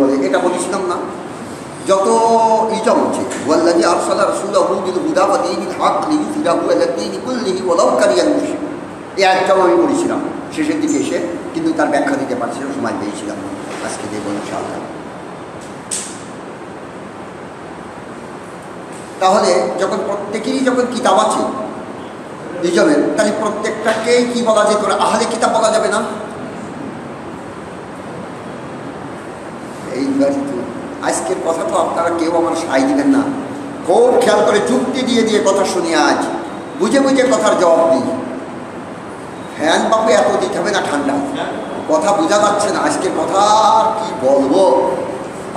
বলে, এটা বলেছিলাম না? যত ইজম আছে ওয়াল্লাযী আরসালা রাসূলাহু বিল হুদা ওয়া দীনিল হক লিইয়ুযহিরাহু আলা দীনি কুল্লিহি ওয়ালাউ কারিহাল মুশরিকুন। এই আয়াতটাও আমি পড়েছিলাম শেষের দিকে এসে, কিন্তু তার ব্যাখ্যা দিতে পারছিলাম, সময় পেয়েছিলাম না। আজকে দেবো ইনশাআল্লাহ। তাহলে যখন প্রত্যেকেরই যখন কিতাব আছে ইজমের, তাহলে প্রত্যেকটাকেই কি বলা যেত? আহলে কিতাব বলা যাবে না? এইবার আজকের কথা তো আপনারা কেউ আমার সাই দিবেন না, খুব খেয়াল করে যুক্তি দিয়ে দিয়ে কথা শুনি, আজ বুঝে বুঝে কথার জবাব দিই। ফ্যান বাপু এত দিতে হবে না, ঠান্ডা কথা বোঝা যাচ্ছে না। আজকের কথা আর কি বলবো,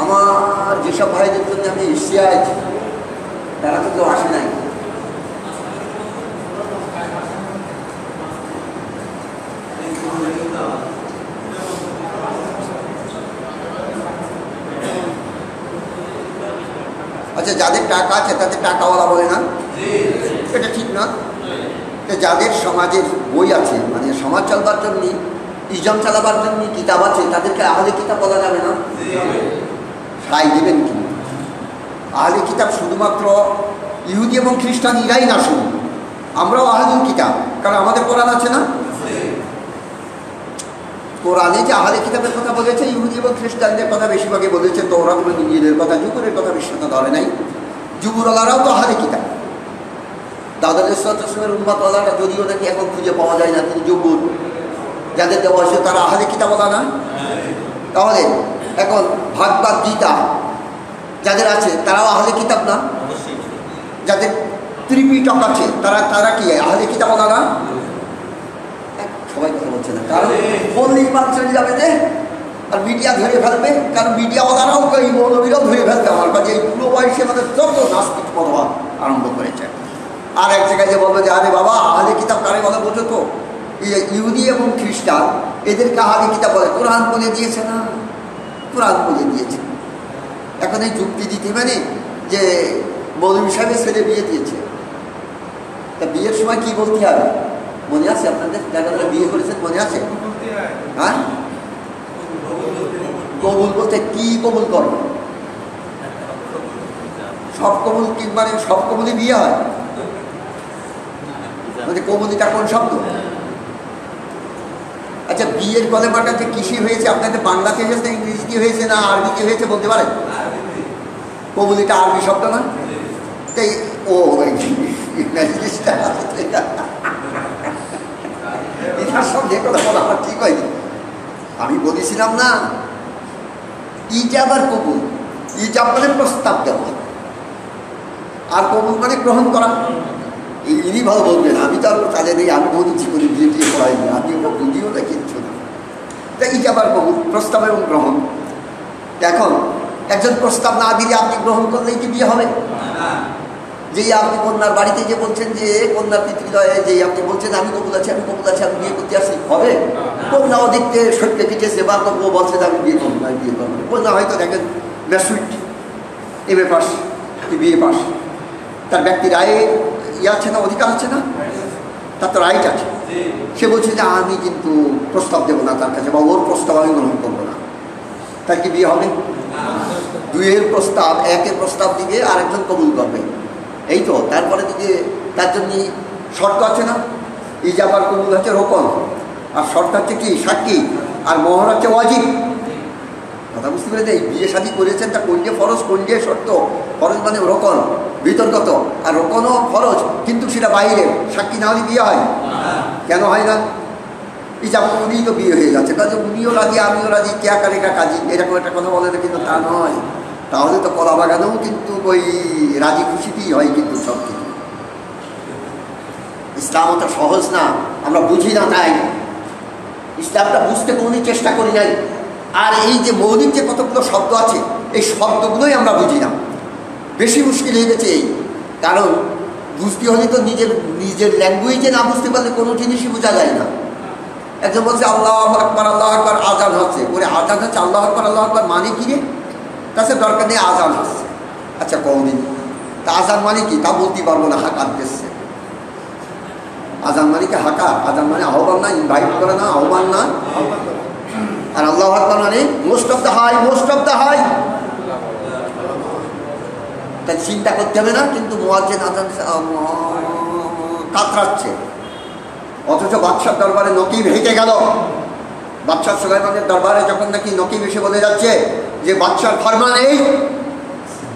আমার যেসব ভাইদের জন্য আমি এসে আছি তারা তো কেউ আসে নাই। আচ্ছা, যাদের টাকা আছে তাদের টাকাওয়ালা বলে না, এটা ঠিক না? যাদের সমাজের বই আছে, মানে সমাজ চালাবার জন্য, ইজম চালাবার জন্য কিতাব আছে, তাদেরকে আহলে কিতাব বলা যাবে না? সাই দেবেন কি? আহলে কিতাব শুধুমাত্র ইহুদি এবং খ্রিস্টান ইরাই না, শুধু আমরাও আহলে কিতাব, কারণ আমাদের কোরআন আছে না? কোরআনে যে আহলে কিতাবের কথা বলেছে, ইহুদি এবং খ্রিস্টানদের কথা বেশিরভাগই বলেছে, তওরাত এবং ইনজিলের কথা, জুবুরের কথা বিশ্বতা ধরে নাই। জুবুরওয়ালারাও তো আহলে কিতাব। দাউদ আলাইহিসসালামের উম্মতওয়ালারা যদিও নাকি এখন খুঁজে পাওয়া যায় না, তিনি জুবুর যাদের দেওয়া হয়েছে তারা আহলে কিতাবওয়ালা না? তাহলে এখন ভাগবত গীতা যাদের আছে তারাও আহলে কিতাব না? যাদের ত্রিপিটক আছে তারা কি আহলে কিতাবওয়ালা না? সবাই কথা বলছে না, কারণ বললেই মানুষ যাবে যে, আর মিডিয়া ধরে ফেলবে, কারণ মিডিয়াওয়ালারাও এই মৌলবীরাও ধরে ফেলবে আমার কাছে। এই পুরো বয়সে আমাদের যত নাস্তিক মনোভাব আরম্ভ করেছে। আর এক জায়গায় যে বলবে যে আরে বাবা আহলে কিতাব কারে বলে বোঝো তো, ইহুদি এবং খ্রিস্টান এদেরকে আহলে কিতাব বলে। কোরআন বলে দিয়েছে না? কোরআন বলে দিয়েছে। এখন এই যুক্তি দিতে মানে যে মৌলবী সাহেবের ছেলে বিয়ে দিয়েছে, তা বিয়ের সময় কি বলতে হবে মনে আছে আপনাদের? যারা বিয়ে করেছেন মনে আছে? হ্যাঁ, কবুল বলতে কি কবুল করো? সব কবুল কি মানে সব কবুলই বিয়ে হয়? মানে কবুলিটা কোন শব্দ? আচ্ছা, বিয়ের কলেমাটা যে কিসে হয়েছে আপনাদের? বাংলাতে হয়েছে, ইংরেজিতে হয়েছে, না আরবিতে হয়েছে বলতে পারেন? কবুলিটা আরবি শব্দ না? তাই ও ইংরেজিটা এটার সঙ্গে কথা বলা আমার ঠিক হয়নি। আমি বলেছিলাম না, ইজাব আর কবুল। ইজাব মানে প্রস্তাব দেওয়া, আর কবুল মানে গ্রহণ করা। ইনি ভালো বলবেন, আমি তো আর কাজে নেই, আমি বলছি করি বিয়ে টিয়ে করাইনি, আমি ওটা বুঝিও না কিচ্ছু না। তা ইজাব আর কবুল, প্রস্তাব এবং গ্রহণ। এখন একজন প্রস্তাব না দিলে আপনি গ্রহণ করলেই কি বিয়ে হবে? যেই আপনি কন্যার বাড়িতে যে বলছেন, যে কন্যার পিতৃদয়ে যেই আপনি বলছেন আমি কবুল আছি, আমি কবুল আছি, আমি বিয়ে করতে আসি, হবে? কন্যাও দেখতে সত্যি পিঠেছে, বা ও বলছে আমি বিয়ে করবো না, বিয়ে করবো না। কন্যা হয়তো দেখেন ম্যাসুইট, MA পাস, BA পাস, তার ব্যক্তির রায়ে ইয়ে আছে না, অধিকার আছে না? তার তো রাইট আছে। সে বলছে যে আমি কিন্তু প্রস্তাব দেবো না তার কাছে, বা ওর প্রস্তাব আমি গ্রহণ করবো না। তার কি বিয়ে হবে? দুইয়ের প্রস্তাব, একের প্রস্তাব দিকে আরেকজন কবুল করবে, এই তো। তারপরে দিকে তার জন্য শর্ত আছে না? ইজাব আর কবুল হচ্ছে রোকন, আর শর্ত হচ্ছে কি? সাক্ষী, আর মোহর হচ্ছে ওয়াজিব। কথা বুঝতে পেরেছে? এই বিয়ে শাদী করেছেন, তা কোন যে ফরজ, কোন যে শর্ত? ফরজ মানে রোকন, বিতর্কত, আর রোকনও ফরজ, কিন্তু সেটা বাইরে। সাক্ষী না হলে বিয়ে হয়? কেন হয় না? ইজাব কবুলই তো বিয়ে হয়ে যাচ্ছে, কাজে উনিও রাজি আমিও রাজি, কেয়া কারেকা কাজী, এরকম একটা কথা বলে না, কিন্তু তা নয়। তাহলে তো কলা বাগানেও কিন্তু ওই রাজি খুশিতেই হয়, কিন্তু সব কিছু। ইসলাম অত সহজ না, আমরা বুঝি না, তাই ইসলামটা বুঝতে কোনোদিন চেষ্টা করি নাই। আর এই যে মৌলিক যে কতগুলো শব্দ আছে, এই শব্দগুলোই আমরা বুঝি না। বেশি মুশকিল হয়ে গেছে এই, কারণ বুঝতে হলে তো নিজের ল্যাঙ্গুয়েজে না বুঝতে পারলে কোনো জিনিসই বোঝা যায় না। একজন বলছে আল্লাহু আকবার, আল্লাহু আকবার, আজান হচ্ছে। ওরে আজান হচ্ছে, আল্লাহু আকবার, আল্লাহু আকবার মানে কি রে? তাছে দরকার নেই, আজান হচ্ছে। আচ্ছা কওদিন তা আজান মানে কি তা বলতে পারবো না, হাকাত দিচ্ছে। আজান মানে কি হাকাত? আজান মানে আহ্বান না, ইনভাইট করে না, আহ্বান না। আর আল্লাহু আকবার মানে most of the high, most of the high. তাই চিন্তা করতে হবে না, কিন্তু মুয়াজ্জিন আজান কাতরাচ্ছে। অথচ বাদশার দরবারে নকিব হেঁটে গেল। বাদশাহ সুলাইমানের দরবারে যখন নাকি নকিব এসে বলে যাচ্ছে যে বাদশার ফরমান এই,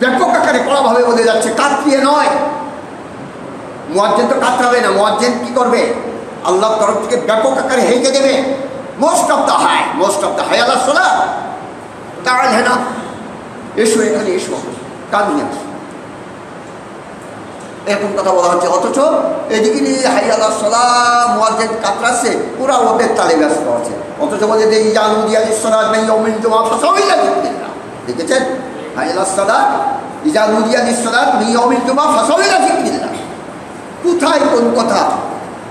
ব্যাপক আকারে কড়াভাবে বলে যাচ্ছে, কাতরিয়ে নয়। মুয়াজ্জিন তো কাতরাবে না, মুয়াজ্জিন কি করবে? আল্লাহর তরফ থেকে ব্যাপক আকারে হেঁটে দেবে। মোস্ট অফ দ্য হাই আল্লাহ সোলা তার হেনা, এসো এখানে এসো, কাজ নিয়ে আসো, এরকম কথা বলা হচ্ছে। অথচ এদিকে নিয়ে হাই আল্লাহ সোলা মুয়াজ্জিন কাতরাচ্ছে, পুরা ওদের তালে ব্যস্ত আছে। অথচ বলে যে ইজানুদিয়া ইসলাত নাই ইয়াউমিল জুমআ ফাসাউইলা যিকরিল্লাহ। দেখেছেন হাই আল্লাহ সোলা ইজানুদিয়া ইসলাত নাই ইয়াউমিল জুমআ ফাসাউইলা যিকরিল্লাহ। কোথায় কোন কথা?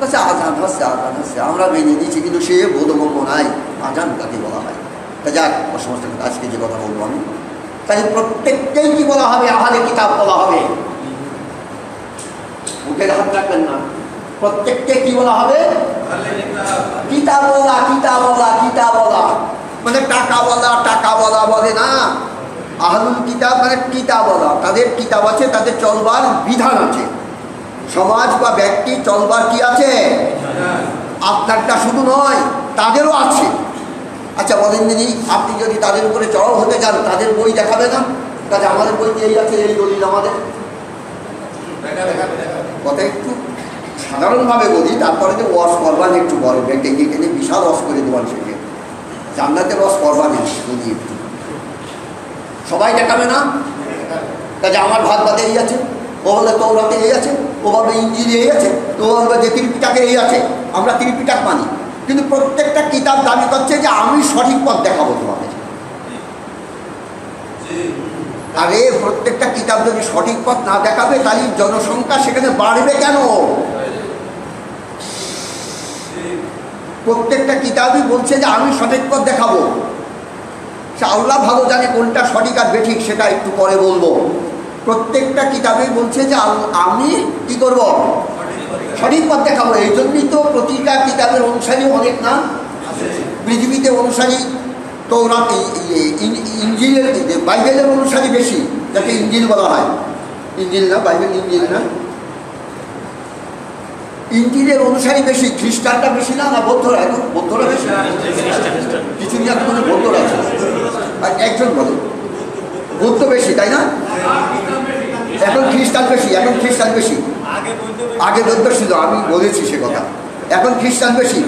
আচ্ছা আজান হচ্ছে, আজান হচ্ছে, আমরা মেনে দিচ্ছি, কিন্তু সে বোধগম্য নাই আজান কাকে বলা হয়। তা যাক, সমস্ত আজকে যে কথা বলবো আমি, তাই প্রত্যেককেই কি বলা হবে? আহলে কিতাব বলা হবে। মুখের হাত রাখবেন না, প্রত্যেককে কি বলা হবে? কিতাবওয়ালা, কিতাবওয়ালা, কিতাবওয়ালা মানে টাকাওয়ালা বলে না। আহলুল কিতাব মানে কিতাবওয়ালা, তাদের কিতাব আছে, তাদের চলবার বিধান আছে। সমাজ বা ব্যক্তি চলবার কি আছে? আপনারটা শুধু নয়, তাদেরও আছে। আচ্ছা বলেন দিদি, আপনি যদি তাদের উপরে চড়াও হতে চান, তাদের বই দেখাবে না? কাজে আমাদের বইতে এই আছে, এই দলিল আমাদের। কথা একটু সাধারণভাবে বলি, তারপরে যে ওয়াশ করবান একটু বড় ডেকে এখানে বিশাল ওয়াশ করে দেওয়ান, সেকে জান্নাতের ওয়াশ করবান বলি একটু। সবাই দেখাবে না? কাজে আমার ভাত বাদে এই আছে, ও বলে তৌরাতে এই আছে, ও বলবে ইঞ্জিলে এই আছে, তো বলবে যে ত্রিপিটাকে এই আছে। আমরা ত্রিপিটাক মানি, কিন্তু প্রত্যেকটা কিতাব দাবি করছে যে আমি সঠিক পথ দেখাবো তোমাদের। আরে প্রত্যেকটা কিতাব যদি সঠিক পথ না দেখাবে, তাহলে জনসংখ্যা সেখানে বাড়বে কেন? প্রত্যেকটা কিতাবই বলছে যে আমি সঠিক পথ দেখাবো। সে আল্লাহ ভালো জানে কোনটা সঠিক আর বেঠিক, সেটা একটু পরে বলবো। প্রত্যেকটা কিতাবেই বলছে যে আমি কি করব? সঠিক পথ দেখাবো। এই জন্যই তো প্রতিটা কিতাবের অনুসারী অনেক না পৃথিবীতে অনুসারী। তৌরাত, ইঞ্জিলের, বাইবেলের অনুসারী বেশি, যাকে ইঞ্জিল বলা হয়। ইঞ্জিল না, বাইবেল ইঞ্জিল না, ইঞ্জিলের অনুসারী বেশি। খ্রিস্টানটা বেশি না, না বৌদ্ধরা? এখন বৌদ্ধরা বেশি, কিছু নিয়ে কোনো বৌদ্ধরা আছে। আর একজন বলে বৌদ্ধ বেশি, তাই না? এখন খ্রিস্টান বেশি, এখন খ্রিস্টান বেশি। আগে বৌদ্ধ ছিল, আমি বলেছি সে কথা। এখন খ্রিস্টান বেশি।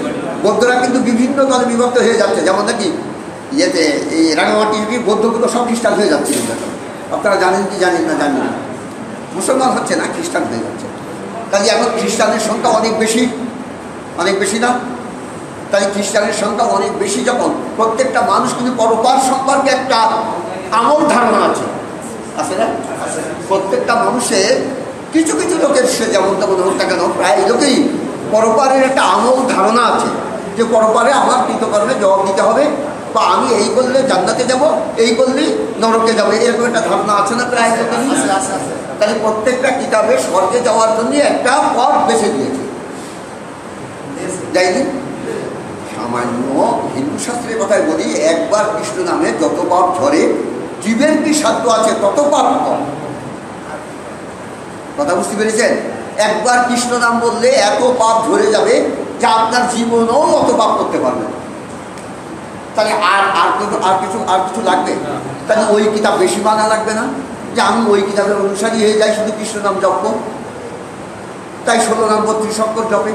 বৌদ্ধরা কিন্তু বিভিন্ন দলে বিভক্ত হয়ে যাচ্ছে। যেমন নাকি ইয়েতে এই রাঙামাটি বৌদ্ধগুলো সব খ্রিস্টান হয়ে যাচ্ছে। আপনারা জানেন কি জানেন না জানেন না, মুসলমান হচ্ছে না, খ্রিস্টান হয়ে যাচ্ছে। কাজে এখন খ্রিস্টানের সংখ্যা অনেক বেশি, অনেক বেশি না? তাই খ্রিস্টানের সংখ্যা অনেক বেশি যখন, প্রত্যেকটা মানুষ কিন্তু পরপার সম্পর্কে একটা আমল ধারণা আছে, আছে না? প্রত্যেকটা মানুষের কিছু কিছু লোকের, সে যেমন তেমন হোক না কেন, প্রায় লোকেই পরপারের একটা আমল ধারণা আছে যে পরপারে আমার কৃতকর্মে জবাব দিতে হবে, বা আমি এই করলে জান্নাতে যাব, এই করলেই নরকে যাবো, এরকম একটা ধারণা আছে না প্রায় লোকেরই? তাহলে প্রত্যেকটা কিতাবে স্বর্গে যাওয়ার জন্য একটা পথ বেছে দিয়েছে, যাইনি? সামান্য হিন্দু শাস্ত্রের কথায় বলি, একবার কৃষ্ণ নামে যত পাপ ঝরে, জীবের কি সাধ্য আছে তত পাপ কম। কথা বুঝতে পেরেছেন? একবার কৃষ্ণ নাম বললে এত পাপ ঝরে যাবে যে আপনার জীবনেও অত পাপ করতে পারবে। তাহলে আর কিছু লাগবে? তাহলে ওই কিতাব বেশি মানা লাগবে না, যে আমি ওই কিতাবের অনুসারী হয়ে যাই, শুধু কৃষ্ণ নাম জপ। তাই 16 নম্বর 30 অক্ষর জপে,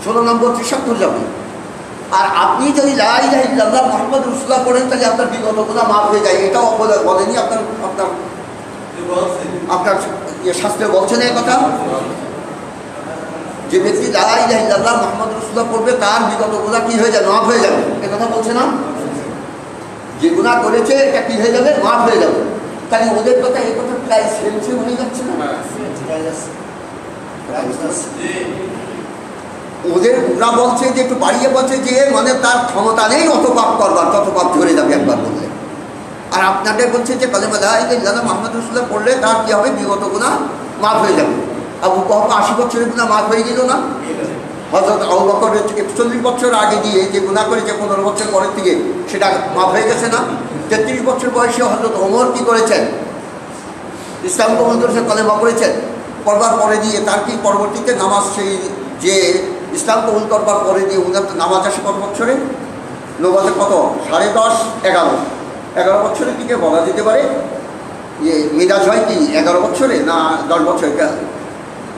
16 নম্বর 30 অক্ষর জপে। আর আপনি যদি লা ইলাহা ইল্লাল্লাহ মুহাম্মদ রাসূলুল্লাহ পড়েন, তাহলে আপনার বিগত গুনাহ মাফ হয়ে যায়। এটাও বলেনি আপনার শাস্ত্রে বলছেন এই কথা, যে ব্যক্তি লা ইলাহা ইল্লাল্লাহ মুহাম্মদ রাসূলুল্লাহ পড়বে, তার বিগত গুনাহ কি হয়ে যাবে? মাফ হয়ে যাবে। এই কথা বলছে না? যে গুনাহ করেছে এটা কি হয়ে যাবে? মাফ হয়ে যাবে। তাহলে ওদের কথা এই কথা প্রায় সেম হয়ে যাচ্ছে না? ওরা বলছে যে, একটু বাড়িয়ে বলছে যে মানে তার ক্ষমতা নেই অত পাপ করবার, তত পাপ ঝরে যাবে একবার বললে। আর আপনাদের বলছে যে কালেমা লা ইলাহা ইল্লাল্লাহ মুহাম্মদ রাসূলুল্লাহ পড়লে তার কি হবে? বিগত গুনাহ মাফ হয়ে যাবে। আবু বকর 80 বছরের গুনাহ মাফ হয়ে গেল না? হযরত আবু বকর 41 বছর আগে দিয়ে যে গুনাহ করেছে 15 বছর পরের থেকে, সেটা মাফ হয়ে গেছে না? 33 বছর বয়সে হযরত ওমর কি করেছেন? ইসলাম কবুল করেছেন, কলেমা পড়েছেন, করবার পরে দিয়ে তার কি পরবর্তীতে নামাজ, সেই যে ইসলাম কবুল করবার পরে দিয়ে উনার নামাজ আসে কত বছরে? নমাজে কত 10.5 11 বছরের দিকে বলা যেতে পারে। যে মিরাজ হয় কি 11 বছরে না 10 বছরে?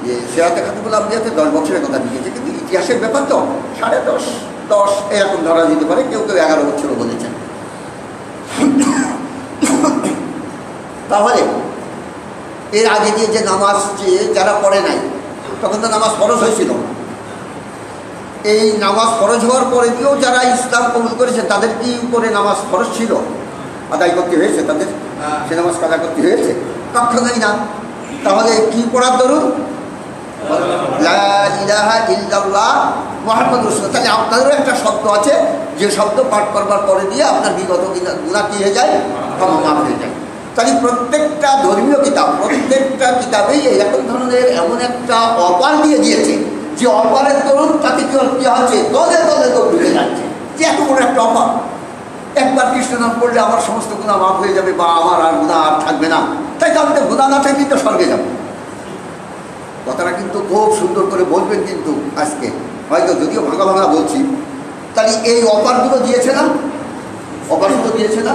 যে সিরাতে খাতিবুল আম্বিয়াতে 10 বছরের কথা লিখেছে, কিন্তু ইতিহাসের ব্যাপার তো 10.5 10 এরকম ধরা যেতে পারে, কেউ কেউ 11 বছরও বলেছেন। তাহলে এর আগে দিয়ে যে নামাজ যে যারা পড়ে নাই, তখন তো নামাজ ফরজ হয়েছিল। এই নামাজ ফরজ হওয়ার পরে দিয়েও যারা ইসলাম কবুল করেছে তাদের কি উপরে নামাজ ফরজ ছিল? আদায় করতে হয়েছে তাদের? সে নামাজ কাজা করতে হয়েছে? কখনোই না। তাহলে কি পড়ার দরুন? লা ইলাহা ইল্লাল্লাহ মুহাম্মাদুর রাসূলুল্লাহ। তাহলে আপনাদেরও একটা শব্দ আছে, যে শব্দ পাঠ করবার পরে দিয়ে আপনার বিগত গুনাহ কি হয়ে যায়? ক্ষমা হয়ে যায়। তাহলে প্রত্যেকটা ধর্মীয় কিতাব, প্রত্যেকটা কিতাবেই এরকম ধরনের এমন একটা অফার দিয়ে দিয়েছে, যে অফারের দরুন তাতে কি হচ্ছে? দলে দলে তো ঢুকে যাচ্ছে, যে এত বড় একটা অফার। একবার কৃষ্ণ নাম পড়লে আমার সমস্ত গুনাহ মাফ হয়ে যাবে, বা আমার আর গুনাহ আর থাকবে না। তাই তো আমাদের গুনাহ না থাকলেই তো স্বর্গে যাবে। কথাটা কিন্তু খুব সুন্দর করে বলবেন, কিন্তু আজকে হয়তো যদিও ভাঙা ভাঙা বলছি। তাহলে এই অফারগুলো দিয়েছে না? অফারগুলো দিয়েছে না?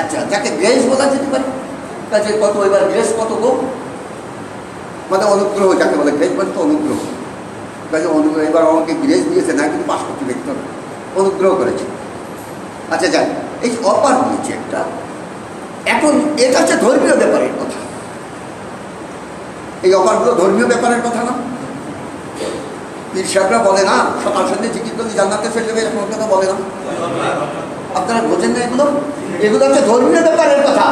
আচ্ছা, যাকে গ্রেস বলা যেতে পারে, কাজে কত এবার গ্রেস কত গো? মানে অনুগ্রহ যাকে বলে, গ্রেস মানে তো অনুগ্রহ। কাজে অনুগ্রহ, এবার আমাকে গ্রেস দিয়েছে না, কিন্তু পাশ করতে দেখতে হবে, অনুগ্রহ করেছে। আচ্ছা যাই, এই অফার দিয়েছে একটা। এখন এটা হচ্ছে ধর্মীয় ব্যাপারের কথা। এই অফারগুলো ধর্মীয় ব্যাপারের কথা না। পীর সাহেবরা বলে না সকাল সন্ধ্যে জিকির করলে জান্নাতে চলে যাবে, এরকম কথা বলে না? আপনারা বোঝেন না এগুলো? এগুলো হচ্ছে ধর্মীয় ব্যাপারের কথা।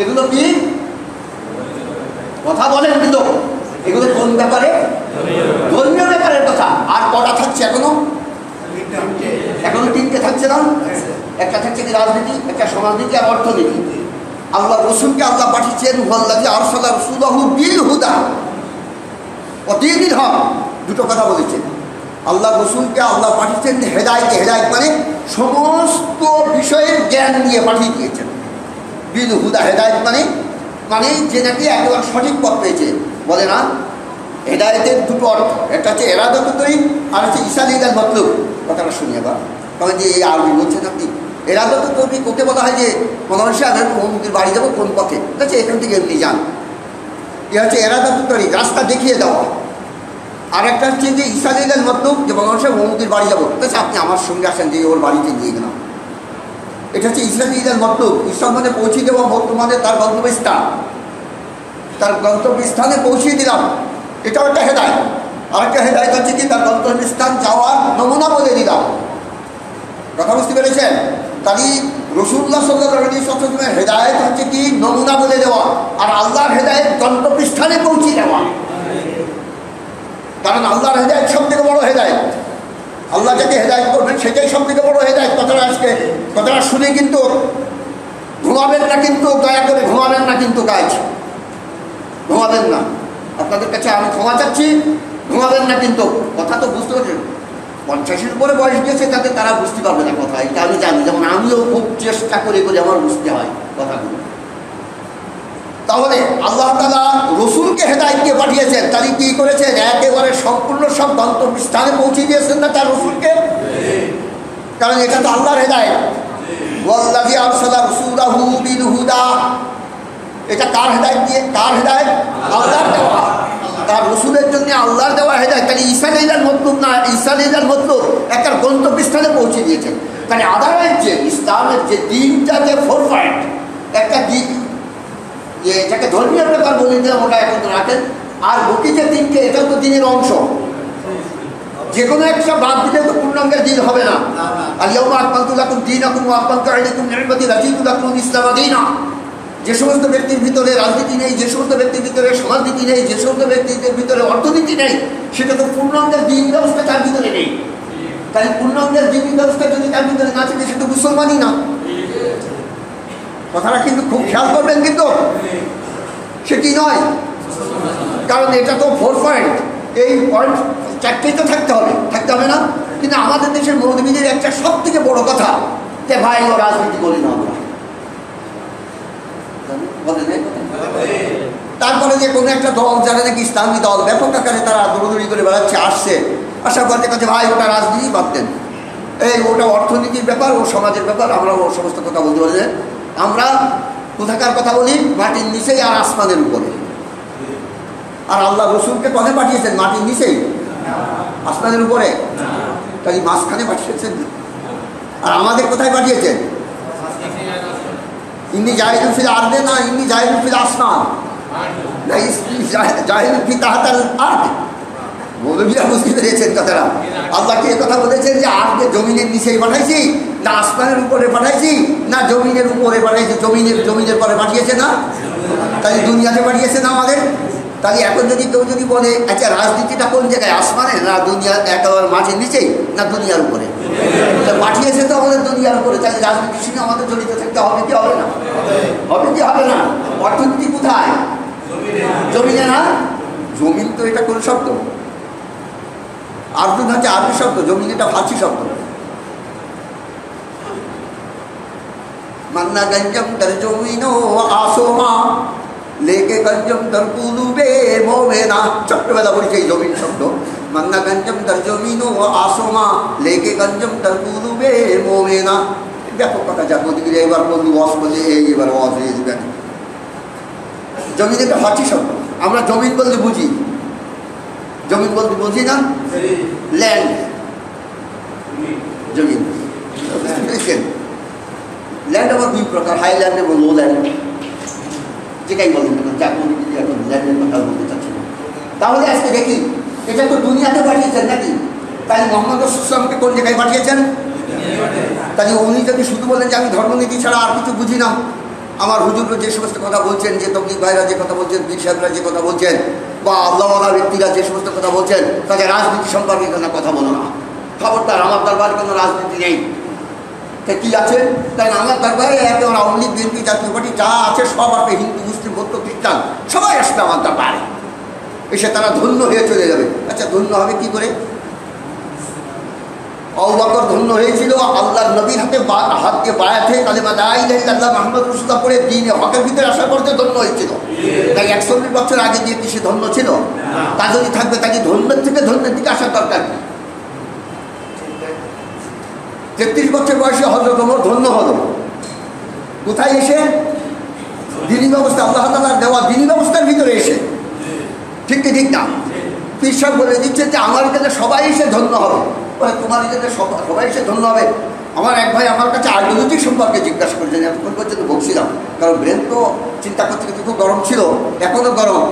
এগুলো কি কথা বলেন? কিন্তু এগুলো কোন ব্যাপারে? ধর্মীয় ব্যাপারের কথা। আর কটা থাকছে এখনো? এখনো 3টে থাকছে না? একটা থাকছে কি রাজনীতি, একটা সমাজনীতি, আর অর্থনীতি। আল্লাহ রসুলকে আল্লাহ পাঠিয়েছেন হুয়াল্লাযী আরসালা রাসূলাহু বিল হুদা ওয়া দীনিল হক। দুটো কথা বলেছেন। আল্লাহ রসুলকে আল্লাহ পাঠিয়েছেন হেদায়েত। হেদায়েত মানে সমস্ত বিষয়ের জ্ঞান নিয়ে পাঠিয়ে দিয়েছেন। বিল হুদা, হেদায়েত মানে যে নাকি একেবারে সঠিক পথ পেয়েছে। বলে না হেদায়েতের দুটো অর্থ, একটা হচ্ছে এরাদাতুত তরিক, আর হচ্ছে ইসালিদাল মতলুব। কথাটা শুনি আবার, তবে যে এই আরবি বলছেন আপনি। এরাদাতুত তরিক ওকে বলা হয় যে মানুষে আমি অমুকের বাড়ি যাবো কোন পথে, ঠিক আছে, এখান থেকে এমনি যান। এ হচ্ছে এরাদাতুত তরিক, রাস্তা দেখিয়ে দেওয়া। আর একটা হচ্ছে যে ইসালিদাল মতলুব, যে মানুষে অমুকের বাড়ি যাবো, ঠিক আছে, আপনি আমার সঙ্গে আসেন, যে ওর বাড়িতে নিয়ে গেলাম। এটা হচ্ছে ইসলামিদাল মতলুব। ইসলাম মানে পৌঁছে দেওয়া, বর্তমানে তার গন্তব্যস্থান, তার গন্তব্যস্থানে পৌঁছিয়ে দিলাম, এটাও একটা হেদায়েত। আর একটা হেদায়েত হচ্ছে কি তার গন্তব্যস্থান যাওয়ার নমুনা বলে দিলাম। কথা বুঝতে পেরেছেন? তাহলে রাসূলুল্লাহ সাল্লাল্লাহু আলাইহি ওয়াসাল্লামের হেদায়েত হচ্ছে কি নমুনা বলে দেওয়া, আর আল্লাহর হেদায়েত গন্তব্যস্থানে পৌঁছে দেওয়া। কারণ আল্লাহর হেদায়েত সব থেকে বড় হেদায়েত। আল্লাহ যাকে হেদায়েত করবেন সেটাই সব থেকে বড় হেদায়েত। কথাটা শুনে কিন্তু ঘুমাবেন না, কিন্তু দয়া করে ঘুমাবেন না, কিন্তু কাজ ঘুমাবেন না। আপনাদের কাছে আমি ক্ষমা চাচ্ছি, ঘুমাবেন না কিন্তু। কথা তো বুঝতে পারছেন? 50-এর উপরে বয়স গিয়েছে, তাতে তারা বুঝতে পারবে না কথা। এটা আমি জানি, যেমন আমিও খুব চেষ্টা করে আমার বুঝতে হয় কথাগুলো। তাহলে আল্লাহ তাআলা রসুলকে হেদায়েত দিয়ে পাঠিয়েছেন, তাহলে কি করেছেন? একেবারে সম্পূর্ণ সব গন্তব্যস্থানে পৌঁছে দিয়েছেন না তার রসুলকে? কারণ এটা তো আল্লাহর হেদায়েত। ওয়াল্লাযী আরসালা রাসূলাহু বিল হুদা, এটা কার হেদায়েত দিয়ে? কার হেদায়েত? আল্লাহর দেওয়া। তার রসুলের জন্য আল্লাহর দেওয়া হেদায়েত। তাহলে ঈসা আলাইহিস মতলুব না, ঈসা আলাইহিস মতলুব একটা গন্তব্যস্থানে পৌঁছে দিয়েছেন। তাহলে আদালত যে ইসলামের যে দিনটা, যে 4 পয়েন্ট, একটা দিন যেটাকে ধর্মীয় ব্যাপার বলে দিলাম, ওটা এখন রাখেন। আর বাকি যে দিনকে, এটাও তো দিনের অংশ। যে কোনো একটা বাদ দিলে তো পূর্ণাঙ্গের দিন হবে না। আল ইয়াউমা আকমালতু লাকুম দীনাকুম ওয়া আতমামতু আলাইকুম নি'মাতি ওয়া রাদিতু লাকুমুল ইসলামা দীনা। যে সমস্ত ব্যক্তির ভিতরে রাজনীতি নেই, যে সমস্ত ব্যক্তির ভিতরে সমাজনীতি নেই, যে সমস্ত ব্যক্তিদের ভিতরে অর্থনীতি নেই, সেটা তো পূর্ণাঙ্গের দিন ব্যবস্থা তার ভিতরে নেই। তাই পূর্ণাঙ্গের দিন ব্যবস্থা যদি তার ভিতরে না থাকে, সে তো মুসলমানই না। কথাটা কিন্তু খুব খেয়াল করবেন, কিন্তু সে কি নয়। কারণ এটা তো 4 পয়েন্ট, এই পয়েন্ট 4টেই তো থাকতে হবে না? কিন্তু আমাদের দেশের মৌলবীদের একটা সব থেকে বড় কথা, যে ভাই ও রাজনীতি করি না আমরা, বলেন তারপরে যে কোনো একটা দল যারা নাকি ইসলামী দল ব্যাপক আকারে তারা দৌড়দৌড়ি করে বেড়াচ্ছে, আসছে, আসার পর কাছে ভাই ওটা রাজনীতি বাদ দেন, এই ওটা অর্থনীতির ব্যাপার, ও সমাজের ব্যাপার, আমরা ও সমস্ত কথা বলতে পারি। আমরা কোথাকার কথা বলি? মাটির নিচেই আর আসমানের উপরে। আর আল্লাহ রসুলকে কোথায় পাঠিয়েছেন? মাটির নিচেই, আসমানের উপরে। তাই মাঝখানে পাঠিয়েছেন। আর আমাদের কোথায় পাঠিয়েছেন? ইন্নি জাহিদুল ফিল আরদে না, ইন্নি জাহিদুল ফিল আসমান না, জাহিদুল ফি তাহতাল আরদ। মৌলভীরা বুঝতে পেরেছেন কথাটা। আল্লাহকে এ কথা বলেছেন যে আরদে জমিনের নিচেই পাঠাইছি, না আসমানের উপরে পাঠাইছি, না জমিনের উপরে পাঠাইছি? জমিনের পরে পাঠিয়েছে না, তাই দুনিয়াতে পাঠিয়েছে না আমাদের। তাহলে এখন যদি কেউ যদি বলে আচ্ছা রাজনীতিটা কোন জায়গায়, আসমানে না দুনিয়া, একেবারে মাটির নিচেই না দুনিয়ার উপরে? পাঠিয়েছে তো আমাদের দুনিয়ার উপরে, তাহলে রাজনীতির সঙ্গে আমাদের জড়িত থাকতে হবে কি হবে না? হবে কি হবে না? অর্থনীতি কোথায়? জমিনে না? জমিন তো এটা কোন শব্দ? আর্জুন হচ্ছে আরবি শব্দ, জমিন এটা ফার্সি শব্দ। মান্না গঞ্জম তার জমিন আসোমা লেকে গঞ্জম তার কুলুবে মোমেনা। ছোট্টবেলা বলছে এই জমিন শব্দ। মান্না গঞ্জম তার জমিন আসোমা লেকে গঞ্জম তার কুলুবে মোমেনা। ব্যাপক কথা যা বদিকে এবার বললি ওয়াজ বললে এইবার ওয়াজ হয়ে যাবে। জমিন একটা ফার্সি শব্দ। আমরা জমিন বলতে বুঝি, জমিন বলতে বুঝি না ল্যান্ড, জমিন। ল্যান্ড আবার দুই প্রকার, হাইল্যান্ড এবং লো ল্যান্ড, যেটাই বলেন যা এখন ল্যান্ডের কথা বলতে চাচ্ছি। তাহলে আজকে দেখি এটা তো দুনিয়াতে পাঠিয়েছেন নাকি? তাই মোহাম্মদ রাসূলুল্লাহকে কোন জায়গায় পাঠিয়েছেন? তাই উনি যদি শুধু বলেন যে আমি ধর্মনীতি ছাড়া আর কিছু বুঝি না, আমার হুজুররা যে সমস্ত কথা বলছেন, যে তবলিগ ভাইরা যে কথা বলছেন, পীর সাহেবরা যে কথা বলছেন, বা আল্লাহওয়ালা ব্যক্তিরা যে সমস্ত কথা বলছেন, তাদের রাজনীতি সম্পর্কে কোনো কথা বলো না। খবরদার, আমার দরবারে কোনো রাজনীতি নেই। তা কী আছে? তাই আমার দরবারে একেবারে আওয়ামী লীগ, বিএনপি, জাতীয় পার্টি যা আছে সব আসবে, হিন্দু, মুসলিম, বৌদ্ধ, খ্রিস্টান সবাই আসবে আমার দরবারে। এসে তারা ধন্য হয়ে চলে যাবে। আচ্ছা ধন্য হবে কি করে? আবু বকর ধন্য হয়েছিল আল্লাহর নবীর হাত দিয়ে বায়াত হয়ে কালেমা লা ইলাহা ইল্লাল্লাহ মুহাম্মাদুর রাসূলুল্লাহ পড়ে দ্বীনে হকের ভিতরে আসার পর ধন্য হয়েছিল। তাই 140 বছর আগে দিয়ে কি সে ধন্য ছিল? তা যদি থাকবে তাকে ধন্যের থেকে ধন্যের দিকে আসার দরকার কি? 33 বছর বয়সে হযরত ওমর ধন্য হলো কোথায় এসে? দ্বীনি ব্যবস্থা, আল্লাহ তাআলার দেওয়া দ্বীনি ব্যবস্থার ভিতরে এসে। ঠিক কি ঠিক না? পীর সাহেব বলে দিচ্ছে যে আমার কাছে সবাই এসে ধন্য হবে। তোমার কাছে সবাই এসে ধন্য হবে? আমার এক ভাই আমার কাছে আইডিওলজি সম্পর্কে জিজ্ঞাসা করেছেন, এতক্ষণ পর্যন্ত বলছিলাম, কারণ ব্রেন তো চিন্তা করতে করতে খুব গরম ছিল, এখনও গরম।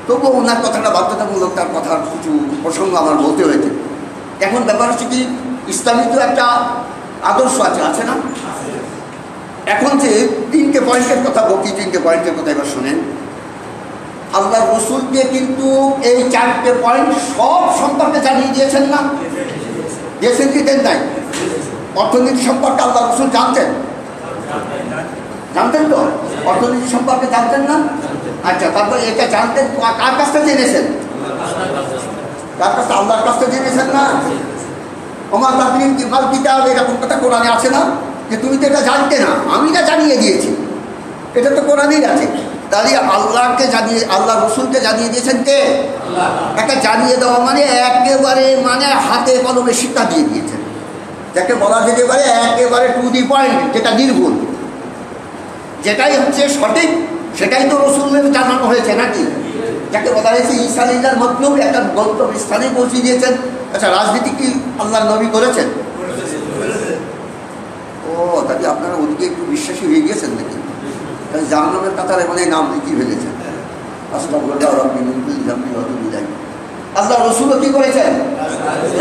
তবুও ওনার কথাটা বাধ্যতামূলক, তার কথার কিছু প্রসঙ্গ আমার বলতে হয়েছে। এখন ব্যাপার হচ্ছে কি, ইসলামী তো একটা আদর্শ আছে, আছে না? এখন যে 3টে পয়েন্টের কথা বলছি, 3টে পয়েন্টের কথা এবার শোনেন। আল্লাহ রসুলকে কিন্তু এই 4টে পয়েন্ট সব সম্পর্কে জানিয়ে দিয়েছেন না? দিয়েছেন কি দেন নাই? অর্থনীতি সম্পর্কে আল্লাহ রসুল জানতেন? জানতেন তো? অর্থনীতি সম্পর্কে জানতেন না? আচ্ছা, তারপরে এটা জানতেন কার কাছ থেকে জেনেছেন? কার কাছে? আল্লাহর কাছ থেকে জেনেছেন না? আমার তাকলিম কি মাল কিতাব, এরকম কথা কোরআনে আছে না? যে তুমি তো এটা জানতে না, আমি না জানিয়ে দিয়েছি, এটা তো কোরআনেই আছে। তাহলে আল্লাহকে জানিয়ে, আল্লাহ রসুলকে জানিয়ে দিয়েছেন কে? একটা জানিয়ে দেওয়া মানে একেবারে মানে হাতে কলমে শিক্ষা দিয়ে দিয়েছেন, যাকে বলা যেতে পারে একেবারে টু দি পয়েন্ট, যেটা নির্ভুল, যেটাই হচ্ছে সঠিক সেটাই তো রসুলের জানানো হয়েছে নাকি? যাকে বলা হয়েছে ঈসা আলাইহিস মতলুব, একটা গন্তব্য স্থানে পৌঁছে দিয়েছেন। আচ্ছা, রাজনীতি কি আল্লাহ নবী করেছেন? ও, তাহলে আপনারা ওদিকে একটু বিশ্বাসী হয়ে গিয়েছেন নাকি? তাহলে জাহান্নামের কাতারে মানে নাম লিখিয়ে ফেলেছেন। আল্লাহ রসুলও কি করেছেন?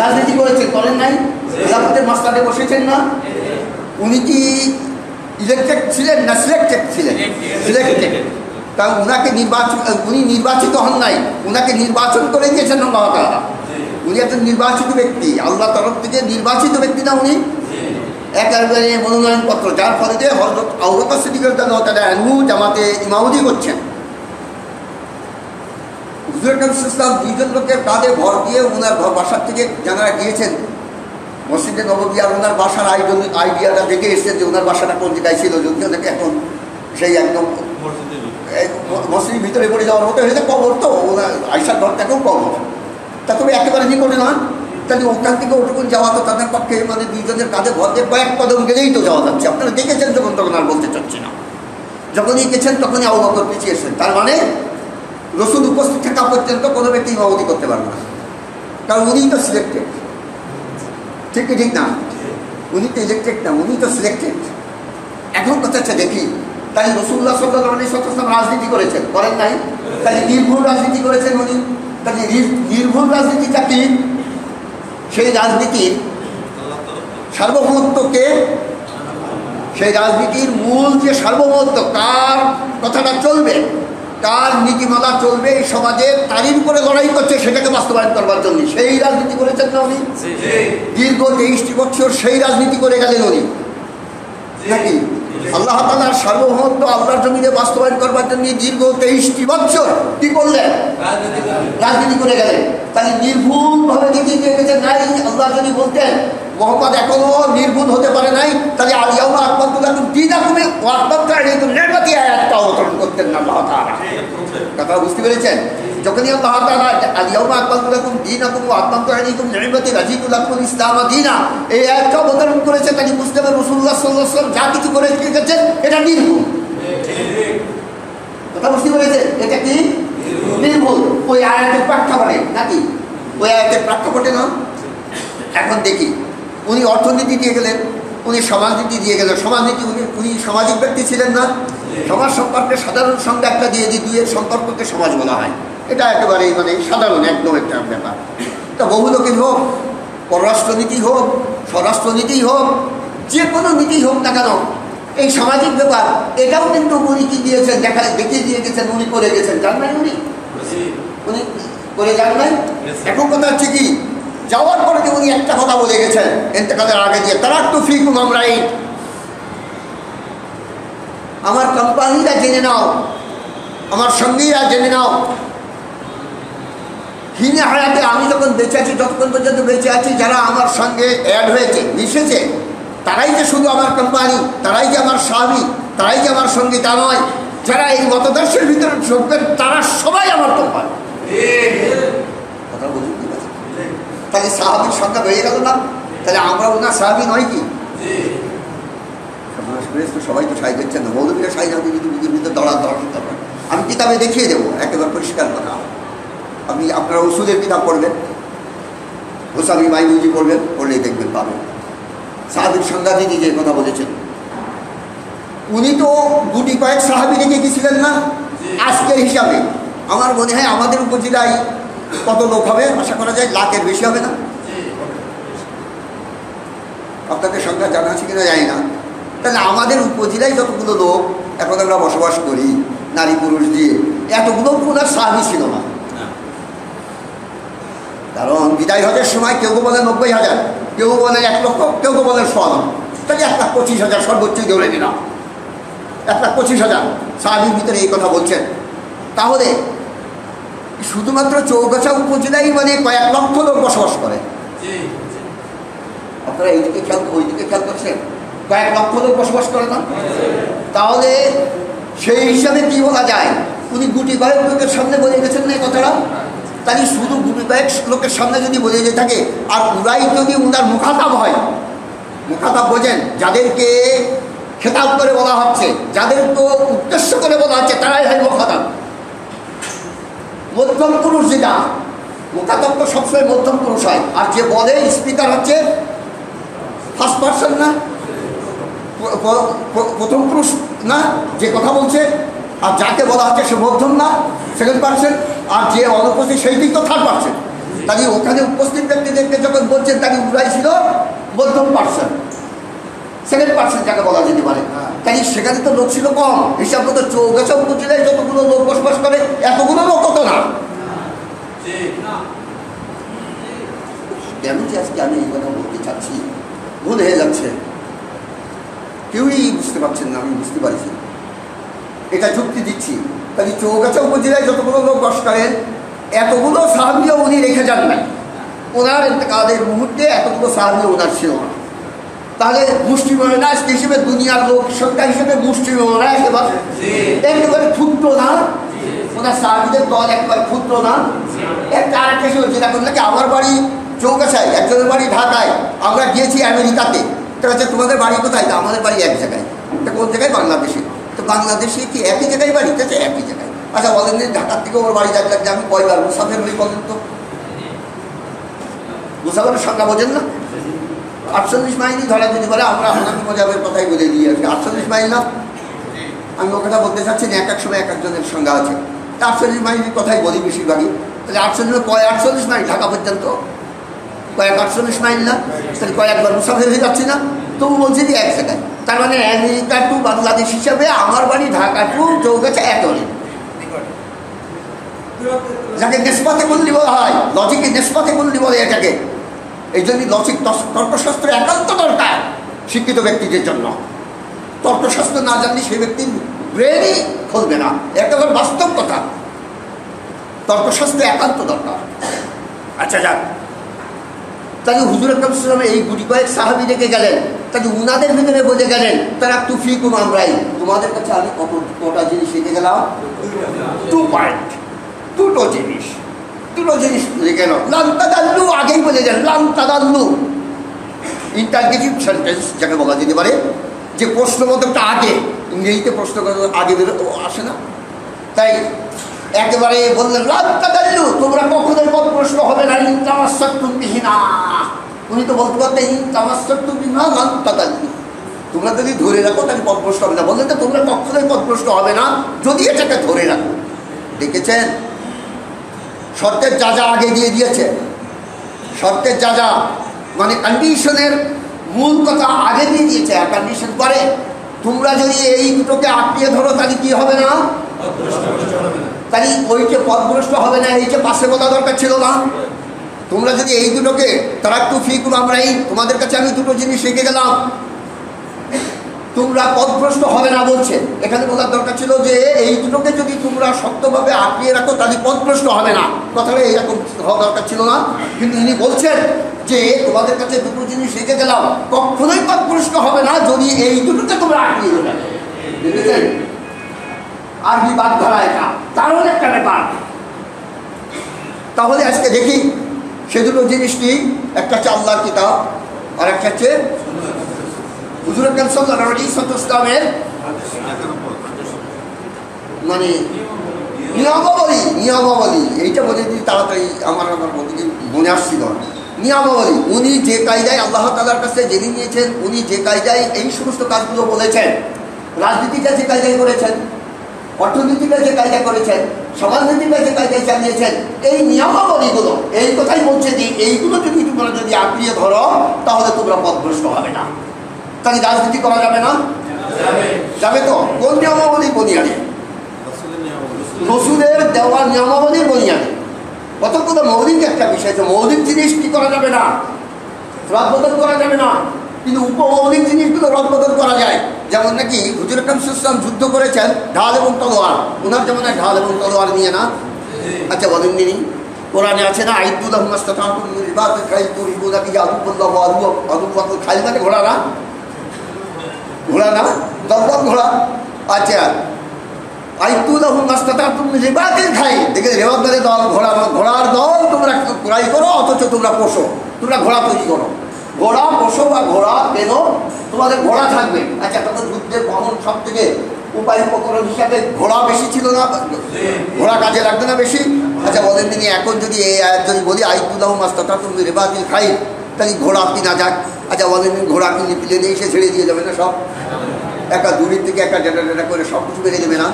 রাজনীতি করেছেন, করেন নাই? খেলাফতের মাস্টারে বসেছেন না? উনি কি ইলেকটেড ছিলেন না সিলেক্টেড ছিলেন? সিলেক্টেড। কারণ উনাকে উনি নির্বাচিত হন নাই, উনাকে নির্বাচন করে দিয়েছেন আল্লাহ তাআলা। উনি একজন নির্বাচিত ব্যক্তি, আল্লাহ তরফ থেকে নির্বাচিত ব্যক্তি না উনি? একেবারে মনোনয়নপত্র, যার ফলে যে হযরত আবু বকর সিদ্দিক রাদিয়াল্লাহু তাআলা আনহু জামাতে ইমামতি করছেন। হুজুর আকরাম সাল্লাল্লাহু আলাইহি ওয়াসাল্লাম দুইজন লোকের কাঁধে ভর দিয়ে ওনার বাসার থেকে যারা গিয়েছেন মসজিদে নববী, আর ওনার বাসার আইডিয়াটা দেখে এসেছেন যে ওনার বাসাটা কোন জায়গায় ছিল, যদিও নাকি এখন সেই একদম মসজিদের ভিতরে পড়ে যাওয়ার মতো হয়েছে, কবর তো আয়সার ঘর থেকেও কবর, তা তবে একেবারে নিকটে নয়। তাহলে ওখান থেকে ওটুকুন যাওয়া তো তাদের পক্ষে মানে দুইজনের কাঁধে ঘর দিয়ে কয়েক কদম গেলেই তো যাওয়া যাচ্ছে। আপনারা দেখেছেন যখন, তখন আর বলতে চাচ্ছি না। যখনই গেছেন তখনই আবু বকর পিছিয়ে এসেছেন। তার মানে রসুল উপস্থিত থাকা পর্যন্ত কোনো ব্যক্তি ইমামতি করতে পারবে না, কারণ উনিই তো সিলেক্টেড। ঠিক কি ঠিক না? উনি তো ইলেক্টেড না, উনি তো সিলেক্টেড। এখন কথা হচ্ছে দেখি, তাই রসুল্লাহ সাল্লাল্লাহু আলাইহি ওয়াসাল্লাম রাজনীতি করেছেন, করেন নাই? তাই নির্ভুল রাজনীতি করেছেন উনি। তাই নির্ভুল রাজনীতিটা কি? সেই রাজনীতির সার্বভৌমত্বকে, সেই রাজনীতির মূল যে সার্বভৌমত্ব, কার কথাটা চলবে, কার নীতিমালা চলবে এই সমাজে, তারই উপরে লড়াই করছে, সেটাকে বাস্তবায়ন করবার জন্য সেই রাজনীতি করেছেন না উনি? দীর্ঘ 23টি বছর সেই রাজনীতি করে গেলেন উনি, নাকি? আল্লাহ তাআলার সার্বভৌমত্ব আল্লাহর জমিনে বাস্তবায়ন করবার জন্য দীর্ঘ 23টি বছর কি করলেন? রাজনীতি করে গেলেন। তাহলে নির্ভুল ভাবে নীতি দিয়ে গেছেন নাই। আল্লাহ যদি বলতেন মোহাম্মদ এখনো নির্ভুল হতে পারে নাই, তাহলে আলিয়াউমা আকমালতু লাকুম দীনাকুম ওয়া আতমামতু আলাইকুম নি'মাতি আয়াতটা অবতরণ করতেন না আল্লাহ তাআলা। কথা বুঝতে পেরেছেন? যখনই আল্লাহ তাআলা আলিয়াউমা আকমালতু লাকুম দীনাকুম ওয়া আতমামতু আলাইকুম নি'মাতি রাদিতু লাকুমুল ইসলাম দীনা, এই আয়াতটা অবতরণ করেছেন। তাহলে বুঝতে হবে রাসূলুল্লাহ সাল্লাল্লাহু আলাইহি ওয়াসাল্লাম যা কিছু করে গেছেন এটা নির্ভুল। কথা বুঝতে পেরেছেন? এটা কি নির্ভুল? ওই আয়াতের প্রেক্ষাপটে নাকি? ওই আয়াতের প্রেক্ষাপটে না। এখন দেখি, উনি অর্থনীতি দিয়ে গেলেন, উনি সমাজনীতি দিয়ে গেলেন। সমাজনীতি উনি সামাজিক ব্যক্তি ছিলেন না? সমাজ সম্পর্কে সাধারণ সংজ্ঞা একটা দিয়ে দিই, দুইয়ের সম্পর্ককে সমাজ বলা হয়। এটা একেবারে মানে সাধারণ একদম একটা ব্যাপার। তা বহুলোকের হোক, পররাষ্ট্রনীতি হোক, স্বরাষ্ট্রনীতি হোক, যে কোনো নীতি হোক না কেন, এই সামাজিক ব্যাপার এটাও কিন্তু উনি কি দিয়েছেন, দেখিয়ে দিয়ে গেছেন, উনি করে গেছেন। জান নাই উনি করে যান নাই? এখন কথা হচ্ছে কি, যাওয়ার পরে যে উনি একটা কথা বলে গেছেন ইন্তেকালের আগে দিয়ে, তারাক্তু ফীকুম আমরাইন, আমার কোম্পানিরা জেনে নাও, আমার সঙ্গীরা জেনে নাও, হিনে হায়াতে আমি যখন বেঁচে আছি, যতক্ষণ পর্যন্ত বেঁচে আছি, যারা আমার সঙ্গে অ্যাড হয়েছে, মিশেছে, তারাই যে শুধু আমার কোম্পানি, তারাই যে আমার সাহাবী, তারাই যে আমার সঙ্গী তা নয়। যারা এই মতদর্শের ভিতরে ঢুকবেন তারা সবাই আমার কোম্পানি। কথা বুঝুন? তাহলে সাহাবীর সংখ্যা বেড়ে গেল না? তাহলে আমরা ওনার সাহাবী নয় কি? সবাই তো সাই দিচ্ছেন না, মৌলবীরা সাই যাবে যদি নিজের ভিতরে দড়া দরকার। আমি কিতাবে দেখিয়ে দেবো একেবারে পরিষ্কার কথা। আপনি আপনারা উসুলের কিতাব পড়বেন, হোসামি মাইনুজি পড়বেন, পড়লেই দেখবেন পাবেন। সাহাবীর সংজ্ঞা দিয়ে যে কথা বলেছেন, উনি তো গুটি কয়েক সাহাবী রেখে গেছিলেন না? আজকের হিসাবে আমার মনে হয় আমাদের উপজেলায় কত লোক হবে আশা করা যায়? লাখের বেশি হবে না? আপনাদের সংখ্যা জানা আছে কিনা জানি না। তাহলে আমাদের উপজেলায় যতগুলো লোক এখন আমরা বসবাস করি নারী পুরুষ দিয়ে, এতগুলো ওনার সাহাবী ছিল না। কারণ বিদায় হজের সময় কেউ বলে 90,000, কেউ বলে 1 লক্ষ, কেউ বলে 100 লাখ। তাহলে 1,25,000 সর্বোচ্চই ধরে নিলাম, 1,25,000 সাহাবীর ভিতরে এই কথা বলছেন। তাহলে শুধুমাত্র চৌগাছা উপজেলায় মানে কয়েক লক্ষ লোক বসবাস করে। আপনারা এইদিকে খেয়াল, ওইদিকে খেয়াল করছেন, কয়েক লক্ষ লোক বসবাস করে না? তাহলে সেই হিসাবে কি বলা যায়? উনি গুটি কয়েক লোকের সামনে বলে গেছেন না এই কথাটা? তাহলে শুধু গুটি কয়েক লোকের সামনে যদি বলে যে থাকে, আর উরাই যদি উনার মুখাতাব হয়, মুখাতাব বোঝেন, যাদেরকে খেতাব করে বলা হচ্ছে, যাদের তো উদ্দেশ্য করে বলা হচ্ছে, তারাই হয় মুখাতাব। মধ্যম পুরুষ যেটা, মুখাতাব তো সবসময় মধ্যম পুরুষ হয়, আর যে বলে স্পিকার হচ্ছে ফার্স্ট পার্সন না, প্রথম পুরুষ না, যে কথা বলছে। আর যাকে বলা হচ্ছে সে মধ্যম না, সেকেন্ড পার্সন। আর যে অনুপস্থিত সেইটি তো থার্ড পার্সন। তাহলে ওখানে উপস্থিত ব্যক্তিদেরকে যখন বলছেন, তাহলে উড়াই ছিল মধ্যম পার্সন, সেকেন্ড পার্সন যাকে বলা যেতে পারে। তাই সেখানে তো লোক ছিল কম, হিসাব মতো চৌগাছা উপজেলায় যতগুলো লোক বসবাস করে এতগুলো লোক হতো না। কেন যে আজকে আমি এই কথা বলতে চাচ্ছি, ভুল হয়ে যাচ্ছে, কেউই বুঝতে পারছেন না, আমি বুঝতে পারছি, এটা যুক্তি দিচ্ছি। তাহলে চৌগাছা উপজেলায় যতগুলো লোক বাস করেন এতগুলো সাহাবীও উনি রেখে যান নাই। ওনার ইন্তেকালের মুহূর্তে এতগুলো সাহাবী ওনার ছিল না। তাহলে মুষ্টিমেয় না হিসেবে দুনিয়ার লোক সংখ্যা হিসেবে মুষ্টিমেয় না একেবারে ক্ষুদ্র না, ওনার সাহাবীদের দল একবারে ক্ষুদ্র না। একটা আরেকটা যেটা করলে কি, আমার বাড়ি চৌগাছায়, একজনের বাড়ি ঢাকায়, আমরা গিয়েছি আমেরিকাতে। তো হচ্ছে তোমাদের বাড়ি কোথায়? তো আমাদের বাড়ি এক জায়গায়। তো কোন জায়গায়? বাংলাদেশে। তো বাংলাদেশে কি একই জায়গায় বাড়ি? তো একই জায়গায়। আচ্ছা বলেন যে ঢাকার থেকে ওর বাড়ি যাক লাগছে, আমি কয়বার মুসাফের হই বলেন তো? মুসাফের সংখ্যা বোঝেন না? 48 মাইলই ধরা যদি বলে, আমরা হানাফি মজাবের কথাই বলে দিয়ে আসি 48 মাইল না। আমি ও কথা বলতে চাচ্ছি না, এক এক সময় এক একজনের সংজ্ঞা আছে। 48 মাইলের কথাই বলি বেশিরভাগই। তাহলে 48 মাইল ঢাকা পর্যন্ত, কয়েক 48 মাইল না? তাহলে কয়েকবার মুসাফির হয়ে যাচ্ছি না? তবু বলছি যে এক জায়গায়। তার মানে আমেরিকা টু বাংলাদেশ হিসাবে আমার বাড়ি ঢাকা টু চৌগাছা এক অনেক, যাকে নেসপাতে কুল্লি বলা হয়, লজিকে নেসপাতে কুল্লি বলে এটাকে। এই জন্যই লজিক তর্কশাস্ত্র একান্ত দরকার শিক্ষিত ব্যক্তিদের জন্য। তর্কশাস্ত্র না জানলে সেই ব্যক্তির ব্রেনই খুলবে না, একেবারে বাস্তব কথা। তর্কশাস্ত্র একান্ত দরকার। আচ্ছা যাক, তাহলে হুজুর আকরাম সাল্লাল্লাহু আলাইহি ওয়াসাল্লাম এই গুটি কয়েক সাহাবী রেখে গেলেন, তাহলে উনাদের ভিতরে বলে গেলেন তারা তুফিকুম আমরাই, তোমাদের কাছে আমি কটা জিনিস শিখে গেলাম? 2 পয়েন্ট, দুটো জিনিস লিখে গেল। লান তাদাল্লু, আগেই বলে গেলেন লান তাদাল্লু। ইন্টারগেটিভ সেন্টেন্স যাকে বলা যেতে পারে, যে প্রশ্নবোধকটা আগে, ইংরেজিতে প্রশ্ন আগে বেরোতে আসে না, তাই একেবারে বললেন লান তাদাল্লু, তোমরা কখনোই পথ প্রশ্ন হবে না। ইন তামাসসাকতুম বিহিনা, উনি তো বলতে পারতেন ইন তামাসসাকতুম বিহিনা লান তাদাল্লু, তোমরা যদি ধরে রাখো তাহলে পথ প্রশ্ন হবে না। বললেন তো তোমরা কখনোই পথ প্রশ্ন হবে না যদি এটাকে ধরে রাখো। দেখেছেন শর্তের যা যা আগে দিয়ে দিয়েছে, শর্তের যা যা মানে কন্ডিশনের মূল কথা আগে দিয়ে দিয়েছে। আর কন্ডিশন করে তোমরা যদি এই দুটোকে আটকে ধরো তাহলে কি হবে না? তাহলে ওইকে পথভ্রষ্ট হবে না, এইকে পাশে বলা দরকার ছিল না। তোমরা যদি এই দুটোকে তারাক্তু ফিকুম আমরাই, তোমাদের কাছে আমি দুটো জিনিস শিখে গেলাম, তোমরা পথভ্রষ্ট হবে না বলছে। এখানে বলার দরকার ছিল যে এই দুটোকে যদি তোমরা শক্তভাবে আঁকড়িয়ে রাখো তাহলে পথভ্রষ্ট হবে না, কথাটা এইরকম হওয়া দরকার ছিল না। কিন্তু ইনি বলছেন যে তোমাদের কাছে দুটো জিনিস শিখে গেলাম, কখনোই পথভ্রষ্ট হবে না যদি এই দুটোকে তোমরা আঁকড়িয়ে রাখো। দেখেছেন আরবি বাগধারা, এটা তারও একটা ব্যাপার। তাহলে আজকে দেখি সে দুটো জিনিস কি, একটা হচ্ছে আল্লাহর কিতাব আর একটা হচ্ছে হুজুর আকরাম সাল্লাল্লাহু আলাইহি ওয়াসাল্লামের মানে নিয়মাবলী। এইটা বলে দিই তাড়াতাড়ি, আমার মনে আসছিল নিয়মাবলী। উনি যে কায়দায় আল্লাহ তাআলার কাছে জেনে নিয়েছেন, উনি যে কায়দায় এই সমস্ত কাজগুলো বলেছেন, রাজনীতিটা যে কায়দায় করেছেন, অর্থনীতিটা যে কায়দায় করেছেন, সমাজনীতিটা যে কায়দায় চালিয়েছেন, এই নিয়মাবলীগুলো এই কথাই বলছে যে এইগুলো যদি তোমরা যদি আঁকড়িয়ে ধরো তাহলে তোমরা পথভ্রষ্ট হবে না। তাহলে রাজনীতি করা যাবে না? যাবে তো। কোন নিয়মাবলী? বুনিয়াদে রসুলের দেওয়া নিয়মাবলীর বুনিয়াদে। কতগুলো মৌলিক একটা বিষয় আছে, মৌলিক জিনিস কি করা যাবে না? রদবদল করা যাবে না, কিন্তু উপমৌলিক জিনিসগুলো রদবদল করা যায়। যেমন নাকি হুজুর আকরাম সাল্লাল্লাহু আলাইহি ওয়াসাল্লাম যুদ্ধ করেছেন ঢাল এবং তলোয়ার, ওনার যেমন ঢাল এবং তলোয়ার নিয়ে না। আচ্ছা বলেন তিনি কোরআনে আছে না আইদুল্লাহ মাস্তাতাতুম মিন রিবাতিল খাইল তুরিবুনা বিহি আদুল্লাহ ওয়া আদুওয়াতুল খাইল, মানে ঘোড়া না, ঘোড়া না, দলবল ঘোড়া। আচ্ছা আইদুল্লাহ মাস্তাতাতুম মিন রিবাতিল খাইল, দেখে রেবাত মানে দল, ঘোড়ার দল তোমরা ক্রয় করো, অথচ তোমরা পোষো, তোমরা ঘোড়া তৈরি করো, ঘোড়া পোষো বা ঘোড়া কেনো, তোমাদের ঘোড়া থাকবে। আচ্ছা তখন যুদ্ধের বহন সব থেকে উপায় উপকরণ হিসাবে ঘোড়া বেশি ছিল না? ঘোড়া কাজে লাগবে না বেশি? আচ্ছা বলেন তিনি এখন যদি এই আয়াত যদি বলি আইদুল্লাহ মাস্তাতাতুম মিন রিবাতিল খাইল, তাহলে ঘোড়া কিনা যাক। আচ্ছা বলেন ঘোড়া কিনে প্লেনে এসে ছেড়ে দিয়ে যাবে না সব? একটা দূরের থেকে একটা ডেটা করে সব কিছু বেড়ে দেবে না?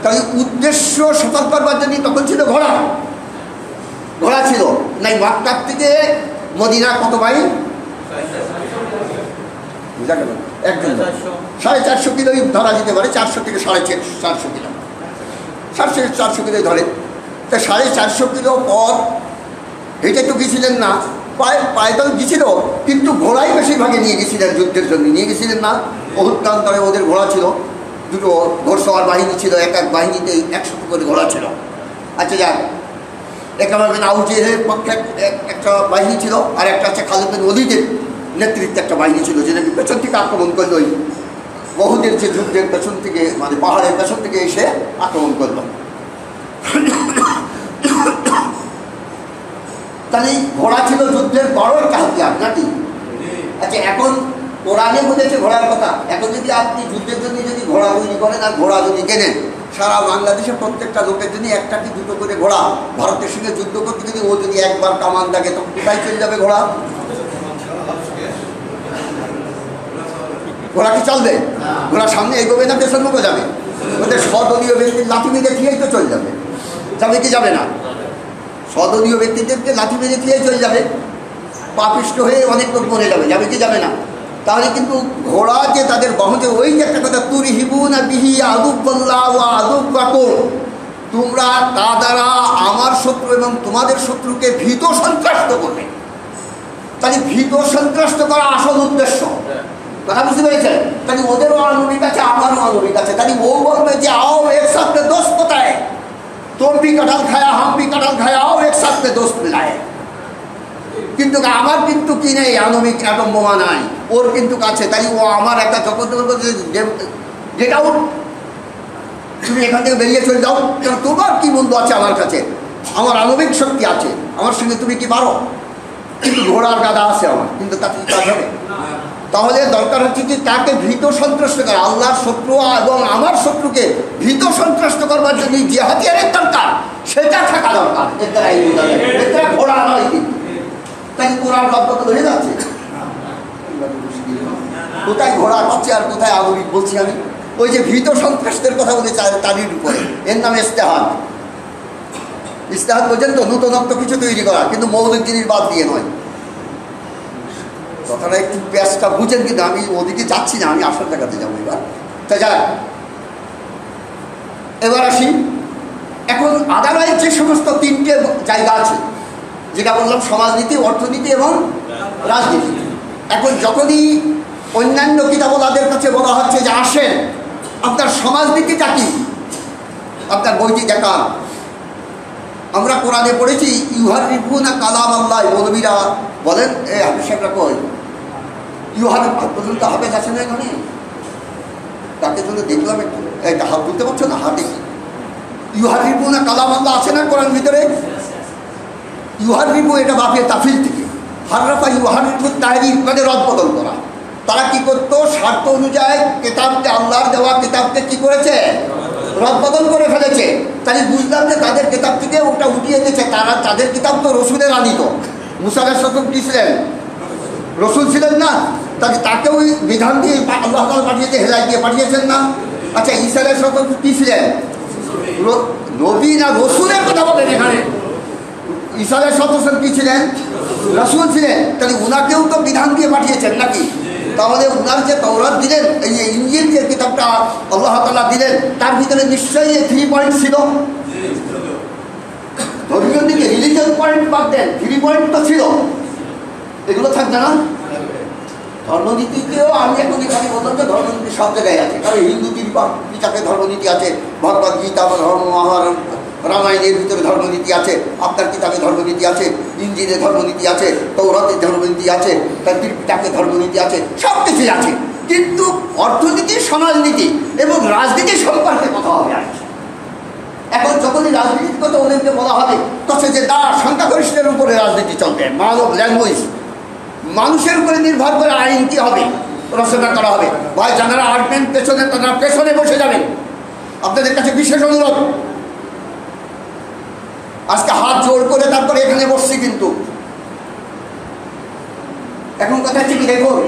তাহলে উদ্দেশ্য সফল করবার জন্য তখন ছিল ঘোড়া, ঘোড়া ছিল নাই। মক্কা থেকে মদিনা কত মাইল? বুঝা গেল? একজন 450 কিলোই ধরা যেতে পারে, 400 থেকে 450 কিলো, 450 কিলোই ধরে। তা 450 কিলো পথ হেঁটে তো গেছিলেন না, পায়দল গেছিল, কিন্তু ঘোড়াই বেশিরভাগে নিয়ে গেছিলেন, যুদ্ধের জন্য নিয়ে গেছিলেন না। বহুত প্রান্তরে ওদের ঘোড়া ছিল, দুটো ঘোড়সওয়ার বাহিনী ছিল, এক এক বাহিনীতে 100 করে ঘোড়া ছিল। আচ্ছা যাক, একেবারে আউজেহের পক্ষে একটা বাহিনী ছিল, আর একটা হচ্ছে খালিদ বিন ওলীদের নেতৃত্বে একটা বাহিনী ছিল, যেটা পেছন থেকে আক্রমণ করলো, ওই বহুদের যে যুদ্ধের পেছন থেকে, মানে পাহাড়ের পেছন থেকে এসে আক্রমণ করলো। তাহলে ঘোড়া ছিল যুদ্ধের বড় একটা হাতিয়ার নাকি? আচ্ছা, এখন কোরআনে বলেছে ঘোড়ার কথা। এখন যদি আপনি যুদ্ধের জন্য যদি ঘোড়া তৈরি করেন আর ঘোড়া যদি কেনেন, সারা বাংলাদেশের প্রত্যেকটা লোকের জন্য একটা কি দুটো করে ঘোড়া, ভারতের সঙ্গে যুদ্ধ করতে যদি ও যদি একবার কামান থাকে, তখন কোথায় চলে যাবে ঘোড়া? ঘোড়া কি চলবে? ঘোড়া সামনে এগোবে না পেছন মুখে যাবে? ওদের স্বদলীয় ব্যক্তির লাঠি মেরে খেয়েই তো চলে যাবে। যাবে কি যাবে না? স্বদলীয় ব্যক্তিদেরকে লাঠি মেরে খেয়েই চলে যাবে, পাপিষ্ট হয়ে অনেক লোক মরে যাবে। যাবে কি যাবে না? তাহলে কিন্তু ঘোড়া যে তাদের বহতে, ওই যে একটা কথা, তুরহিবুনা বিহি আদুব্বাল্লাহ ওয়া আদুব্বাকুম, তোমরা তা দ্বারা আমার শত্রু এবং তোমাদের শত্রুকে ভীত সন্ত্রস্ত করবে। তাহলে ভীত সন্ত্রস্ত করা আসল উদ্দেশ্য, কথা বুঝতে পেরেছেন? তাহলে ওদেরও আনবিক আছে, আমারও আনবিক আছে। তাহলে ও বলবে যে आओ एक साथ में दोस्त बताए, तुम भी कटहल खाया हम भी कटहल खाया, आओ एक साथ में दोस्त मिलाए। কিন্তু আমার কিন্তু কি নেই, আণবিক অ্যাটম বোমা নাই, ওর কিন্তু কাছে। তাই ও আমার একটা জগৎ গেট আউট, তুমি এখান থেকে বেরিয়ে চলে যাও, কারণ তোমার কি বন্ধু আছে আমার কাছে, আমার আণবিক শক্তি আছে, আমার সঙ্গে তুমি কি পারো? কিন্তু ঘোড়ার গাদা আছে আমার, কিন্তু তাকে কাজ হবে। তাহলে দরকার হচ্ছে কি তাকে ভীত সন্ত্রস্ত করা, আল্লাহর শত্রু এবং আমার শত্রুকে ভীত সন্ত্রস্ত করবার জন্য যে হাতিয়ারের দরকার সেটা থাকা দরকার। এর দ্বারা এই বোঝা যায়, এর দ্বারা ঘোড়া নয়। তাই কোরআন রব্বত হয়ে যাচ্ছে, কোথায় ঘোড়া হচ্ছে আর কোথায় আধুনিক বলছি আমি। ওই যে ভীত সন্ত্রাসদের কথা বলে তারির উপরে, এর নাম ইস্তেহাদ। ইস্তেহাদ পর্যন্ত নূতনত্ব কিছু তৈরি করা, কিন্তু মৌলিক জিনিস বাদ দিয়ে নয়। কথাটা একটু প্যাচটা বুঝেন, কিন্তু আমি ওদিকে যাচ্ছি না, আমি আসল জায়গাতে যাবো এবার। তা যাক, এবার আসি। এখন আদালতের যে সমস্ত তিনটে জায়গা আছে, যেটা বললাম সমাজনীতি, অর্থনীতি এবং রাজনীতি। এখন যখনই অন্যান্য কিতাবলাদের কাছে বলা হচ্ছে যে আসেন আপনার সমাজনীতিটা কি, আপনার বইটি দেখা। আমরা কোরআনে পড়েছি ইউহারিফুনা কালাম আল্লাহ, মৌলবীরা বলেন, এই হাফিজ সাহেবরা কই ইউহারিফ পর্যন্ত হাফেজ আছে না এখানে? তাকে জন্য দেখলাম একটু, এটা হাত তুলতে পারছো না? হাতে কি ইউহারিফুনা কালাম আল্লাহ আছে না কোরআন ভিতরে? ইউহারিফু এটা বাপের তাফিল থেকে, হাররাফা ইউহারিফু তাহরিফ মানে রদ বদল করা। তারা কি করতো, স্বার্থ অনুযায়ী কিতাবকে, আল্লাহর দেওয়া কিতাবকে কি করেছে, রদ বদল করে ফেলেছে। তাই বুঝলাম যে তাদের কিতাব থেকে ওটা উঠিয়ে দিয়েছে। তারা, তাদের কিতাব তো রসুলের আনিত। মুসা আলাইহিস সালাম কি ছিলেন? রসুল ছিলেন না? তাকে ওই বিধান দিয়ে আল্লাহ তাআলা পাঠিয়েছে, হেদায়েত দিয়ে পাঠিয়েছেন না? আচ্ছা, ঈসা আলাইহিস সালাম কি ছিলেন? নবী না রসুলের কথা বলেন এখানে। ঈসা আলাইহিস সালাম কি ছিলেন? রসুল ছিলেন। তাহলে উনাকেও তো বিধান দিয়ে পাঠিয়েছেন নাকি? তাহলে উনার যে তওরাত দিলেন, এই যে ইনজিল যে কিতাবটা আল্লাহ তাআলা দিলেন, তার ভিতরে নিশ্চয়ই 3 পয়েন্ট ছিল। ধর্মীয় দিকে রিলিজিয়াস পয়েন্ট বাদ দেন, 3 পয়েন্ট তো ছিল। এগুলো থাকবে না? ধর্মনীতিতেও আমি এখন এখানে বললাম যে ধর্মনীতি সব জায়গায় আছে। কারণ হিন্দু কিতাবে ধর্মনীতি আছে, ভগবদ গীতা বা ধর্ম মহাভারত, রামায়ণের ভিতরে ধর্মনীতি আছে, আপনার কিতাবে ধর্মনীতি আছে, ইনজিলে ধর্মনীতি আছে, তৌরাতে ধর্মনীতি আছে, তার ত্রিপিটকে ধর্মনীতি আছে, সব কিছুই আছে। কিন্তু অর্থনীতি, সমাজনীতি এবং রাজনীতি সম্পর্কে কথা হবে আর। এখন যখনই রাজনীতির কথা ওদেরকে বলা হবে, তখন যে না, সংখ্যাগরিষ্ঠের উপরে রাজনীতি চলবে, মানব ল্যাঙ্গুয়েজ, মানুষের উপরে নির্ভর করে আইন কি হবে রচনা করা হবে। ভাই যারা আসবেন পেছনে, তারা পেছনে বসে যাবেন। আপনাদের কাছে বিশেষ অনুরোধ, আজকে হাত জোর করে তারপরে এখানে বসছি। কিন্তু এখন কথা হচ্ছে কি, দেখুন,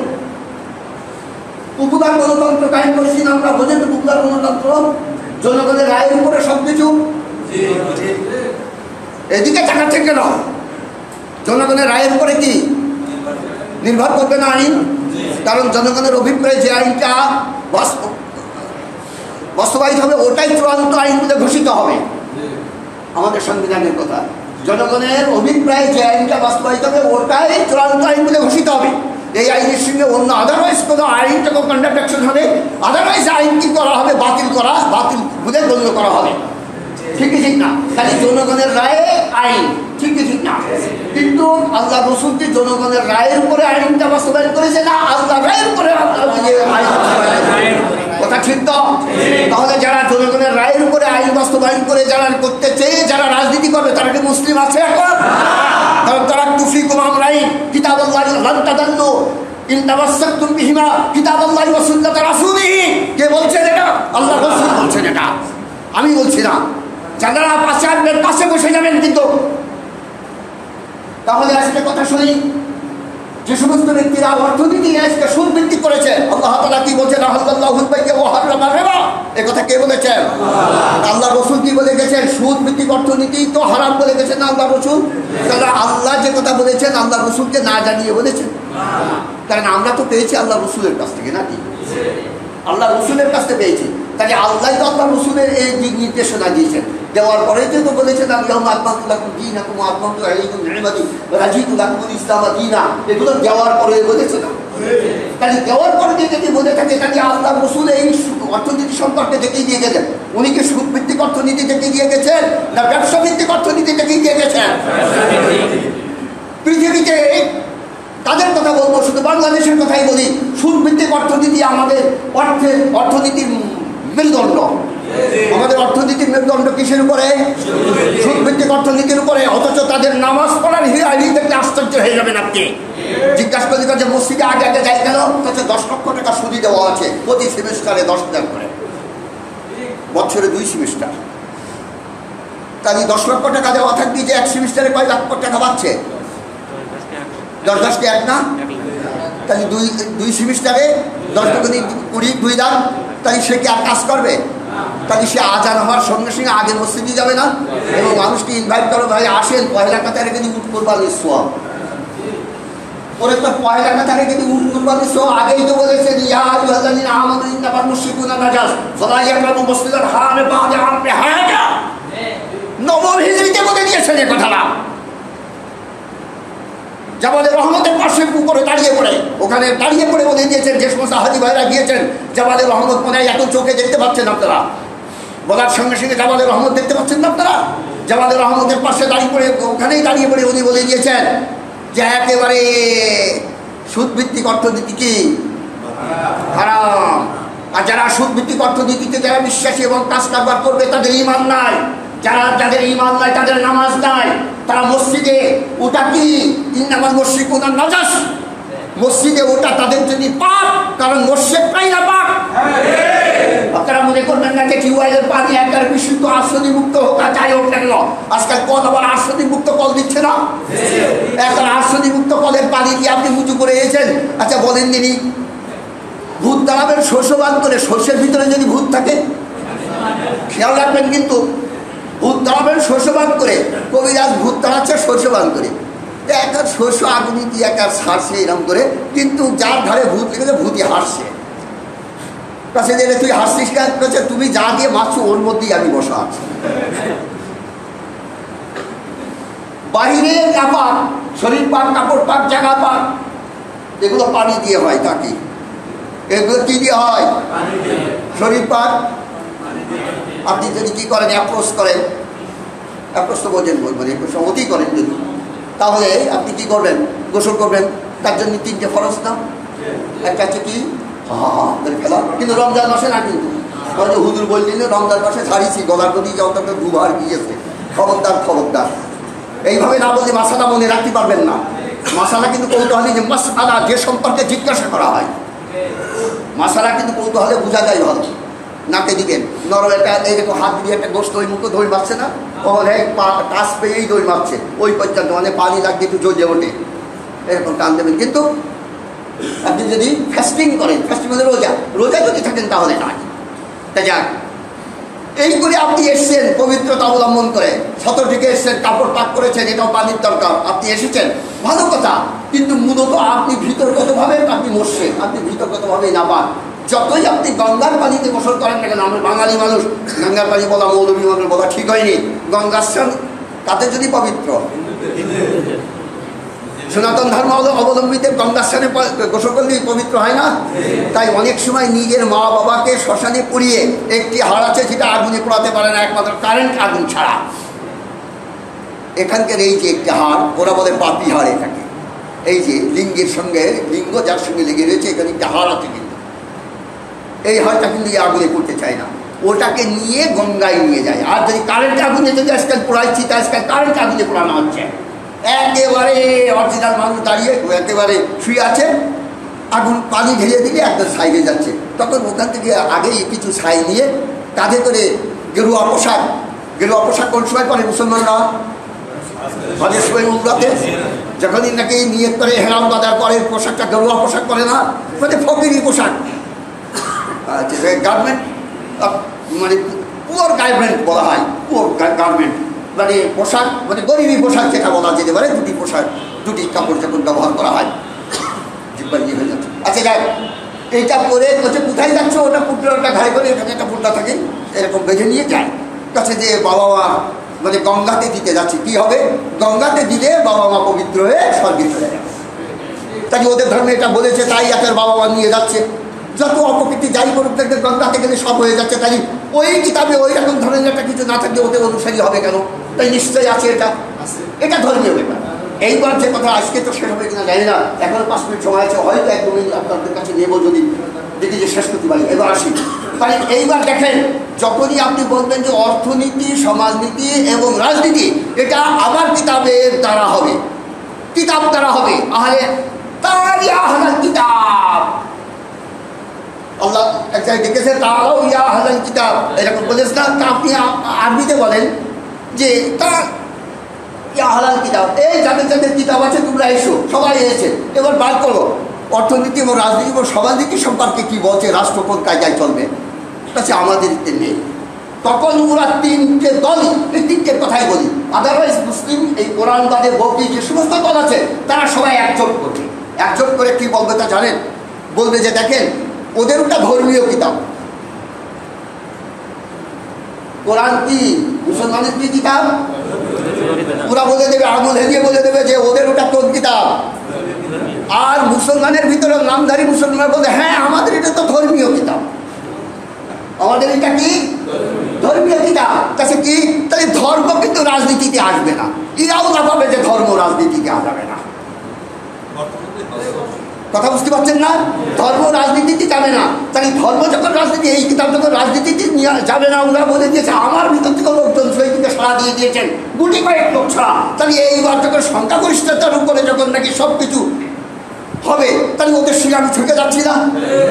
পপুলার গণতন্ত্র কায়েম করেছি না আমরা, বোঝেন তো? পপুলার গণতন্ত্র, জনগণের রায়ের উপরে সবকিছু। এদিকে তাকাচ্ছেন কেন? জনগণের রায়ের উপরে কি নির্ভর করবে না আইন? কারণ জনগণের অভিপ্রায় যে আইনটা বাস্তবায়িত হবে, ওটাই চূড়ান্ত আইন বলে ঘোষিত হবে। আমাদের সংবিধানের কথা, জনগণের অভিপ্রায় যে আইনটা বাস্তবায়িত হবে, ওটাই চূড়ান্ত আইন বলে ঘোষিত হবে। এই আইনের সঙ্গে অন্য আদারওয়াইজ কোনো আইনটাকে কন্ট্রাডিকশন হবে, আদারওয়াইজ আইন কি করা হবে, বাতিল বলে গণ্য করা হবে। ঠিক ঠিক না? তাহলে জনগণের রায়ে আইন, ঠিক ঠিক না? কিন্তু আল্লাহ রসুল কি জনগণের রায়ের উপরে আইনটা বাস্তবায়ন করেছে না আল্লাহ রায়ের উপরে কথা ঠিক তো? তাহলে যারা জনগণের রায়ের উপরে আইন বাস্তবায়ন করে যারা করতে চেয়ে যারা রাজনীতি করবে তারা কি মুসলিম আছে এখন? কারণ তারা তুফিকুম আমরাইন কিতাবাল্লাহি লান তাদাল্লু ইন তামাসসাকতুম বিহিমা কিতাবাল্লাহি ওয়া সুন্নাত রাসূলিহি। কে বলছেন এটা? আল্লাহ রাসূল বলছেন এটা, আমি বলছি না। যারা পাশে আসবেন পাশে বসে যাবেন কিন্তু। তাহলে আজকে কথা শুনি, যে সমস্ত ব্যক্তিরা অর্থনীতি আজকে সুদ ভিত্তিক করেছে, আল্লাহ তাআলা কি বলছেন? আহাল্লাহুল বাই'a ওয়া হারামা রিবা। এই কথা কে বলেছেন? আল্লাহ রাসূল কি বলে গেছেন? সুদ ভিত্তিক অর্থনীতি তো হারাম বলে গেছেন না আল্লাহ রাসূল? তাহলে আল্লাহ যে কথা বলেছেন আল্লাহ রাসূলকে না জানিয়ে বলেছেন? কারণ আমরা তো পেয়েছি আল্লাহ রাসূলের কাছ থেকে নাকি? আল্লাহ রসুলের কাছে পেয়েছি, তাহলে আল্লাহ তো আল্লাহ রসুলের এই দিক নির্দেশনা দিয়েছেন। দেওয়ার পরেই তো বলেছেন এগুলো দেওয়ার পরে বলেছে না? তাহলে দেওয়ার পরে যদি বলে থাকে তাহলে আল্লাহ রসুল এই অর্থনীতি সম্পর্কে দেখিয়ে দিয়ে গেছেন। উনি কি সুদ ভিত্তিক অর্থনীতি দেখিয়ে দিয়ে গেছেন না ব্যবসা ভিত্তিক অর্থনীতি দেখিয়ে দিয়ে গেছেন? পৃথিবীতে তাদের কথা বলবো, শুধু বাংলাদেশের কথাই বলি। সুদ ভিত্তিক অর্থনীতি আমাদের অর্থনীতির মেরুদণ্ড। আমাদের অর্থনীতির মেরুদণ্ড কিসের উপরে? সুদ ভিত্তিক অর্থনীতির উপরে। অথচ তাদের নামাজ পড়ার হিরাহি দেখলে আশ্চর্য হয়ে যাবেন আপনি। জিজ্ঞাসা করলে যে মসজিদে আগে আগে যাই গেল, তাতে 10 লক্ষ টাকা সুদি দেওয়া আছে প্রতি সেমিস্টারে 10,000 করে, বছরে 2 সেমিস্টার। তাহলে 10 লক্ষ টাকা দেওয়া থাকবে যে এক সেমিস্টারে কয় লাখ টাকা পাচ্ছে? 10 কে 1 না? তাহলে 2 সেমিস্টারে 10 টাকা 20 2 লাখ। তাহলে সে কি আর কাজ করবে? তাহলে সে আজান হওয়ার সঙ্গে সঙ্গে আগে মসজিদে যাবে না? এবং মানুষকে ইনভাইট করো, ভাই আসেন পয়লা কাতারে কিন্তু উঠ কোরবানির সোয়াব। ওরে তো পয়লা কাতারে কিন্তু উঠ কোরবানির সোয়াব আগেই তো বলেছেন, ইয়া আইয়ুহাল্লাযীনা আমানু ইন্নামাল মুশরিকুনা নাজাস ফালা ইয়াকরাবু মাসজিদাল হারাম বা'দা আমরি হাজা। নবম হিজরিতে বলে দিয়েছেন এই কথাটা। জাবালে রহমতের পাশে উপরে দাঁড়িয়ে পড়ে, ওখানে দাঁড়িয়ে পড়ে বলে দিয়েছেন যে সমস্ত হাজি ভাইরা গিয়েছেন, জাবালে রহমত মনে হয় এত চোখে দেখতে পাচ্ছেন আপনারা। বলার সঙ্গে সঙ্গে জাবালে রহমত দেখতে পাচ্ছেন না আপনারা? জাবালে রহমতের পাশে দাঁড়িয়ে পড়ে, ওখানেই দাঁড়িয়ে পড়ে উনি বলে দিয়েছেন যে একেবারে সুদ ভিত্তিক অর্থনীতি কি হারাম। আর যারা সুদ ভিত্তিক অর্থনীতিতে যারা বিশ্বাসী এবং কাজ কারবার করবে তাদের ঈমান নাই। যাদের ঈমান নাই তাদের নামাজ নাই। তারা মসজিদে ওটা কি ইন্নামাল মুশরিকুনা নাজাস, মসজিদে ওটা তাদের জন্য পাপ, কারণ মসজিদটাই না পাপ। আপনারা মনে করবেন না যে টিউবওয়েলের পানি একবার বিশুদ্ধ আর্সেনিক মুক্ত হোক আর যাই হোক না কেন, আজকাল কল আবার আর্সেনিক মুক্ত কল দিচ্ছে না? এখন আর্সেনিক মুক্ত কলের পানি দিয়ে আপনি উঁচু করে এসেছেন। আচ্ছা বলেন দিনই, ভূত তাড়াবেন শস্যবান করে, শস্যের ভিতরে যদি ভূত থাকে খেয়াল রাখবেন কিন্তু। ভূত তাড়াবেন শস্যবান করে, কবিরাজ ভূত তাড়াচ্ছে শস্যবান করে। একার শস্য আগুনি দিয়ে একার ছাড়ছে এরকম করে, কিন্তু যার ধারে ভূত লেগেছে ভূতই হাসছে। কাছে যে তুই হাসছিস কেন? তুমি যা দিয়ে মারছো ওর মধ্যেই আমি বসা আছি। বাহিরে পাক, শরীর পাক, কাপড় পাক, জায়গা পাক, এগুলো পানি দিয়ে হয়। তাকে এগুলো কি দিয়ে হয়? শরীর পাক। আপনি যদি কি করেন, অ্যাপ্রোচ করেন, অ্যাপ্রোচ তো বোঝেন, বলবেন অ্যাপ্রোচ অতি করেন যদি, তাহলে আপনি কি করবেন? গোসল করবেন। তার জন্য 3টে ফরজ না? একটা হচ্ছে কি ফেলা, কিন্তু রমজান মাসে না। কিন্তু হুজুর বললেন রমজান মাসে ছাড়িয়েছি, গলার প্রতি যত দুবার গিয়েছে, খবরদার খবরদার। এইভাবে না বললে মাসালা মনে রাখতে পারবেন না। মাসালা কিন্তু কৌতূহলী, যে মাসালা যে সম্পর্কে জিজ্ঞাসা করা হয়, মাসালা কিন্তু কৌতূহলে বোঝা যায় ভালো। নাকে দিবেন নরম একটা এইরকম হাত দিয়ে একটা গোস্ত ওই মুখে দই মারছে না, ওখানে টাচ পেয়েই দই মারছে ওই পর্যন্ত, মানে পানি লাগবে একটু জ্বলে ওঠে, এরকম টান দেবেন। কিন্তু আপনি যদি ফাস্টিং করেন, ফাস্টিং মানে রোজা যদি থাকেন তাহলে নয়। তা যাক, এই করে আপনি এসছেন পবিত্রতা অবলম্বন করে, শত থেকে এসছেন, কাপড় পাক করেছেন, এটাও পানির দরকার, আপনি এসেছেন, ভালো কথা। কিন্তু মূলত আপনি ভিতরগতভাবে আপনি মরছেন, আপনি ভিতরগতভাবে না পান। যতই আপনি গঙ্গার পানিতে গোসল করেন না কেন, আমরা বাঙালি মানুষ, গঙ্গার পানি বলা, মৌলভী মানুষ বলা ঠিক হয়নি। গঙ্গার স্নান তাতে যদি পবিত্র, সনাতন ধর্ম অবলম্বীদের গঙ্গার স্নানে গোসল করলেই পবিত্র হয় না? তাই অনেক সময় নিজের মা বাবাকে শ্মশানে পুড়িয়ে, একটি হাড় আছে যেটা আগুনে পোড়াতে পারে না একমাত্র কারেন্ট আগুন ছাড়া। এখানকার এই যে একটা হাড়, ওরা বলে পাপি হাড় এটাকে, এই যে লিঙ্গের সঙ্গে, লিঙ্গ যার সঙ্গে লেগে রয়েছে, এখানে একটা হাড় আছে কিন্তু এই হাড়টা কিন্তু আগুনে করতে চায় না, ওটাকে নিয়ে গঙ্গায় নিয়ে যায়। আর যদি কারেন্ট আগুনে যদি আজকাল পোড়াচ্ছি, তা আজকাল কারেন্ট আগুনে পোড়ানো হচ্ছে, একেবারে অরিজিনাল মানুষ দাঁড়িয়ে একেবারে শুয়ে আছে, আগুন পানি ঢেলে দিলে একদম সাইডে যাচ্ছে, তখন ওখান থেকে আগেই কিছু ছাই নিয়ে কাঁধে করে গেরুয়া পোশাক কোন সময় পরে মুসলমানরা হজের সময় উমরাতে যখনই নাকি নিয়ত করে হেরাম বাজার পরে পোশাকটা গেরুয়া পোশাক করে না, মানে ফকিরি পোশাক, গার্মেন্ট মানে পুয়ার গার্মেন্ট বলা হয়, পুয়ার গার্মেন্ট মানে পোশাক, মানে গরিবী পোশাক যেটা বলা যেতে পারে, দুটি কাপড় যখন ব্যবহার করা হয় হয়ে যাচ্ছে। আচ্ছা যাই, এইটা পরে হচ্ছে কোথায় যাচ্ছে, ওটা পুটলাটা ঘাড়ে করে, এখানে একটা পুটলা থাকে এরকম বেঁধে নিয়ে যায় কাছে যে বাবা মা মানে গঙ্গাতে দিতে যাচ্ছে। কি হবে, গঙ্গাতে দিলে বাবা মা পবিত্র হয়ে স্বর্গে চলে যাবে, তাই ওদের ধর্মে এটা বলেছে, তাই একের বাবা মা নিয়ে যাচ্ছে। যত অপকৃতি যাই করুক দেখবে গঙ্গাতে গেলে সব হয়ে যাচ্ছে, তাই ওই কিতাবে ওই রকম ধরনের একটা কিছু না থাকলে ওদের অনুসারী হবে কেন? তাই নিশ্চয়ই আছে, এটা ধর্মীয় ব্যাপার। এইবার যে কথা আজকে তো শেষ হবে কিনা জানি না, এখন 5 মিনিট সময় আছে, হয়তো 1-2 মিনিট আপনাদের কাছে নেব যদি দেখি যে শেষ করতে পারি। এবার আসি, তাই এইবার দেখেন, যখনই আপনি বলবেন যে অর্থনীতি, সমাজনীতি এবং রাজনীতি এটা আবার কিতাবের দ্বারা হবে, কিতাব দ্বারা হবে, আহলে তারই আহলাল কিতাব, আল্লাহ এক জায়গায় ডেকেছে তারাও ইয়া আহলাল কিতাব এরকম বলেছে না, তা আপনি আরবিতে বলেন যে তা ইয়া আহলাল কিতাব, এই যাদের যাদের কিতাব আছে তোমরা এসো, সবাই এসেছে, এবার বার করো অর্থনীতি এবং রাজনীতি এবং সমাজনীতি সম্পর্কে কি বলছে, রাষ্ট্র কোন কায়দায় চলবে, কাছে আমাদের নেই। তখন ওরা 3টে দল, এই 3টের কথাই বলি, আদারওয়াইজ মুসলিম এই কোরআন বাদে বৌদ্ধ যে সমস্ত দল আছে তারা সবাই একজোট করবে, একজোট করে কি বলবে তা জানেন? বলবে যে দেখেন ওদের ওটা ধর্মীয় কিতাব, কোরআন কি মুসলমানের কি কিতাব, ওরা বলে দেবে, আঙুল হেলিয়ে বলে দেবে যে ওদের ওটা কোন কিতাব, আর মুসলমানের ভিতরে নামধারী মুসলমান বলে হ্যাঁ আমাদের এটা তো ধর্মীয় কিতাব, আমাদের এটা কি ধর্মীয় কিতাব। কাছে কি তাহলে ধর্ম কিন্তু রাজনীতিতে আসবে না, এরাও না পাবে যে ধর্ম রাজনীতিতে আসবে না, কথা বুঝতে পারছেন না? ধর্ম রাজনীতিতে যাবে না, তাহলে ধর্ম যখন রাজনীতি, এই কিতাব যখন রাজনীতিতে যাবে না, ওরা বলে দিয়েছে আমার ভিতর থেকে লোকজন সেই দিকে সাড়া দিয়ে দিয়েছেন, গুটি কয়েক লোক ছাড়া, তাহলে এইবার যখন সংখ্যাগরিষ্ঠতার উপরে যখন নাকি সব কিছু হবে, তাহলে ওদের সঙ্গে আমি থেকে যাচ্ছি না,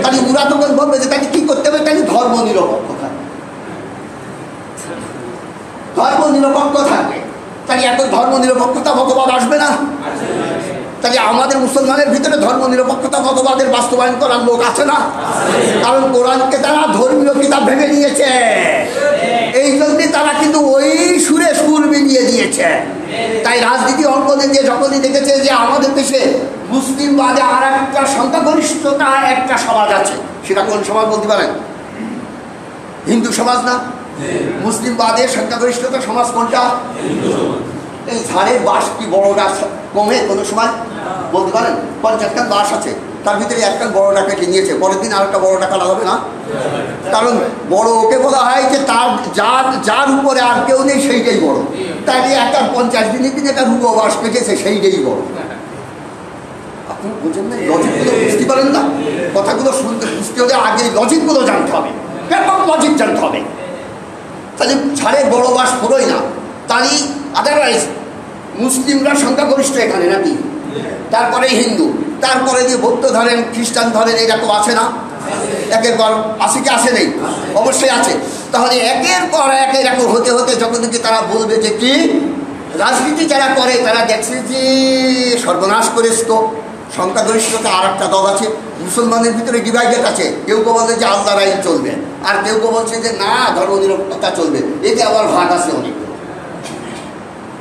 তাহলে ওরা তখন বলবে যে তাকে কি করতে হবে, তাহলে ধর্ম নিরপেক্ষ থাকবে, তাহলে এখন ধর্ম নিরপেক্ষতা মতবাদ আসবে না, তাহলে আমাদের মুসলমানের ভিতরে ধর্ম নিরপেক্ষতা মতবাদের বাস্তবায়ন করার লোক আছে না, কারণ কোরআনকে তারা ধর্মীয় কিতাব ভেবে নিয়েছে, এই জন্যে তারা কিন্তু ওই সুরে সুর মিলিয়ে দিয়েছে। তাই রাজনীতি অঙ্গনে যে যখনই দেখেছে যে আমাদের দেশে মুসলিম বাদে আর একটা সংখ্যাগরিষ্ঠতা একটা সমাজ আছে, সেটা কোন সমাজ বলতে পারেন? হিন্দু সমাজ না? মুসলিম বাদে সংখ্যাগরিষ্ঠতা সমাজ কোনটা? এই ঝাড়ের বাঁশ কি বড় গাছ কমে কোনো সময় বলতে পারেন? 50 খান বাঁশ আছে, তার ভিতরে একটা বড় ডাকা নিয়েছে, পরের দিন আর একটা বড় ডাকা লাগাবে না, কারণ বড় ওকে বলা হয় যে তার যার উপরে আর কেউ নেই সেইটাই বড়, তাই একটা 50 দিনের দিন একটা রুবো বাঁশ পেকেছে সেইটাই বড়। আপনি বুঝেন না, লজিকগুলো বুঝতে পারেন না, কথাগুলো বুঝতে হলে আগে লজিকগুলো জানতে হবে, ব্যাপক লজিক জানতে হবে, তাহলে ঝাড়ের বড় বাঁশ হলোই না। তাই আদারওয়াইজ মুসলিমরা সংখ্যাগরিষ্ঠ এখানে নাকি, তারপরে হিন্দু, তারপরে যে বৌদ্ধ ধরেন, খ্রিস্টান ধরেন, এরকম আছে না? একের পর আসে কি আসে নেই? অবশ্যই আছে। তাহলে একের পর এক এরকম হতে হতে যখন থেকে তারা বলবে যে কি রাজনীতি যারা করে তারা দেখছে যে সর্বনাশ করেছ, তো সংখ্যাগরিষ্ঠতা আর একটা দল আছে, মুসলমানের ভিতরে ডিভাইডেড আছে, কেউ কেউ বলে যে আল্লাহর আইন চলবে, আর কেউ কেউ বলছে যে না ধর্মনিরপেক্ষতা চলবে, এতে আবার ভাগ আছে অনেক,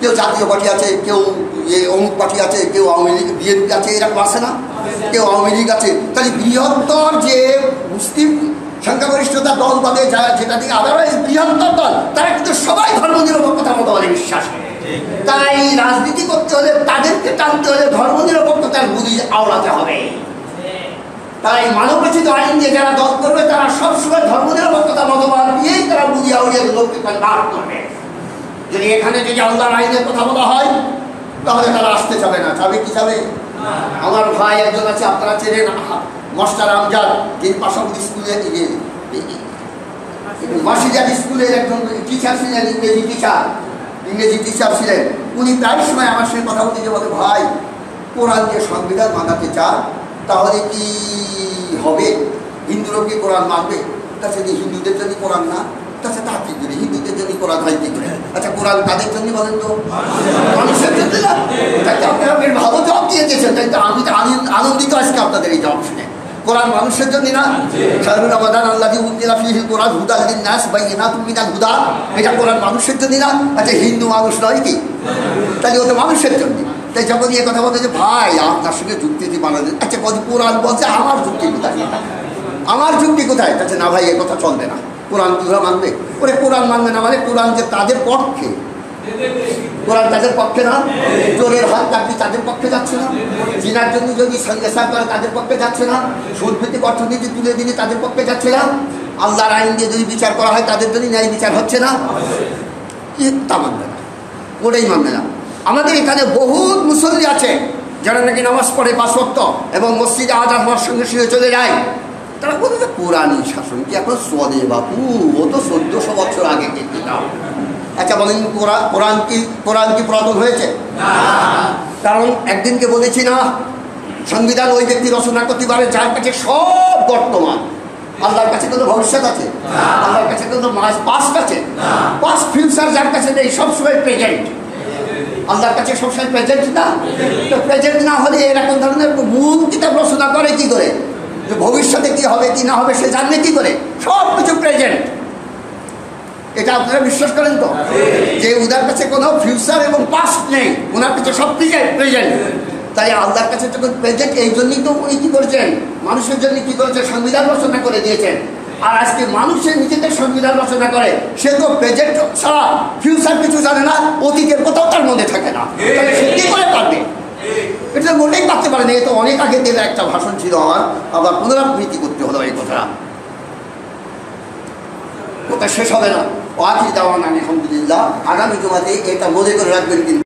কেউ জাতীয় পার্টি আছে, কেউ অমুক পার্টি আছে, কেউ আওয়ামী লীগ বিএনপি আছে, এরকম আছে না, কেউ আওয়ামী লীগ আছে। তাহলে বৃহত্তর যে মুসলিম সংখ্যাগরিষ্ঠতা দল বাদে যেটা দিকে আদারওয়াইজ বৃহত্তর দল, তারা কিন্তু সবাই ধর্মনিরপেক্ষতার মতবাদে বিশ্বাস করে। তাই রাজনীতি করতে হলে তাদেরকে টানতে হলে ধর্মনিরপেক্ষতার গুলি আওড়াতে হবে। তাই মানবরচিত আইন দিয়ে যারা দল করবে তারা সবসময় ধর্মনিরপেক্ষতা মতবাদ দিয়েই তারা গুলি আউড়িয়ে লোককে কনভার্ট করবে। যদি এখানে যদি আল্লাহর আইনের কথা বলা হয় তাহলে তারা আসতে যাবে না। যাবে কি যাবে? আমার ভাই একজন আছে, আপনারা চেনেন, মাস্টার আমজাদ, যিনি পাশাপাশি স্কুলে মাসিজার স্কুলের একজন টিচার ছিলেন, ইংরেজি টিচার ছিলেন। উনি প্রায় সময় আমার সঙ্গে কথা বলতে যে বলে, ভাই কোরআন যে সংবিধান মানাতে চান তাহলে কি হবে? হিন্দুরাও কি কোরআন মানবে? তাছাড়া হিন্দুদের জন্য কোরআন না, তাছাড়া তা কি করে হিন্দুদের জন্য কোরআন হয় কি করে? আচ্ছা কোরআন তাদের জন্য বলেন তো, মানুষের জন্য না? তাই আপনারা বেশ ভালো জবাব দিয়ে দিয়েছেন। তাই তো আমি তো আনন্দিত আজকে আপনাদের এই জবাব শুনে। কোরআন মানুষের জন্য না? শাহরুর রমাদান আল্লাহি উনজিলা ফীহিল কোরআন হুদাল লিন-নাস বাইয়িনাতুম মিনাল হুদা, এটা কোরআন মানুষের জন্য না? আচ্ছা হিন্দু মানুষ নয় কি? তাহলে ও তো মানুষের জন্য। তাই যখন এই কথা বলতে যে ভাই আপনার সঙ্গে যুক্তি দিয়ে বানালেন, আচ্ছা কোরআন বলছে আমার যুক্তি কোথায়? আমার যুক্তি কোথায়? তাছে না ভাই এ কথা চলবে না, কোরআন তোরা মানবে। ওরে কোরআন মানবে না মানে কোরআন যে তাদের পক্ষে, কোরআন তাদের পক্ষে না? চোরের হাত কাটলে তাদের পক্ষে যাচ্ছে না? জিনার জন্য যদি সন্দেশা করে তাদের পক্ষে যাচ্ছে না? সুদভিত্তিক অর্থনীতি তুলে দিলে তাদের পক্ষে যাচ্ছে না? আল্লাহর আইন দিয়ে যদি বিচার করা হয় তাদের জন্য ন্যায় বিচার হচ্ছে না? তা মানবে না, ওটাই মানবে না। আমাদের এখানে বহুত মুসল্লি আছে যারা নাকি নামাজ পড়ে 5 ওয়াক্ত এবং মসজিদে আজান হওয়ার সঙ্গে সঙ্গে চলে যায়। তারা বলে যে কোরআনই শাসন কি এখন চলে বাপু, ও তো 1400 বছর আগে কিতাব। আচ্ছা বলেন কোরআন কি পুরাতন হয়েছে? কারণ একদিনকে বলেছি না, সংবিধান ওই ব্যক্তি রচনা করতে পারে যার কাছে সব বর্তমান। আল্লাহর কাছে কোনো ভবিষ্যৎ আছে? আল্লাহর কাছে কোনো পাস্ট আছে? পাস্ট ফিউচার যার কাছে নেই, সবসময় প্রেজেন্ট। আল্লাহর কাছে সবসময় প্রেজেন্ট না? তো প্রেজেন্ট না হলে এরকম ধরনের মূল কিতাব রচনা করে কি করে? যে ভবিষ্যতে কি হবে কি না হবে সে জানবে কি করে? সব কিছু প্রেজেন্ট। এটা আপনারা বিশ্বাস করেন তো যে ওনার কাছে কোনো ফিউচার এবং পাস্ট নেই, ওনার কাছে সব কিছু প্রেজেন্ট। তাই আল্লাহর কাছে যখন প্রেজেন্ট, এই জন্যই তো উনি কি করেছেন? মানুষের জন্য কি করেছেন? সংবিধান রচনা করে দিয়েছেন। আর আজকে মানুষের নিজেদের সংবিধান রচনা করে, সে তো প্রেজেন্ট ছাড়া ফিউচার কিছু জানে না, অতীতের কোথাও তার মধ্যে থাকে না। তাহলে সে কি করে পারবে? এটা মোটেই পারতে পারে না। এ তো অনেক আগে দিনের একটা ভাষণ ছিল আমার, আবার পুনরাবৃত্তি করতে হলো এই কথাটা। ওটা শেষ হবে না। ও আখির দাওয়ানা আলহামদুলিল্লাহ। আগামী জুমাতে এটা মনে করে রাখবেন কিন্তু।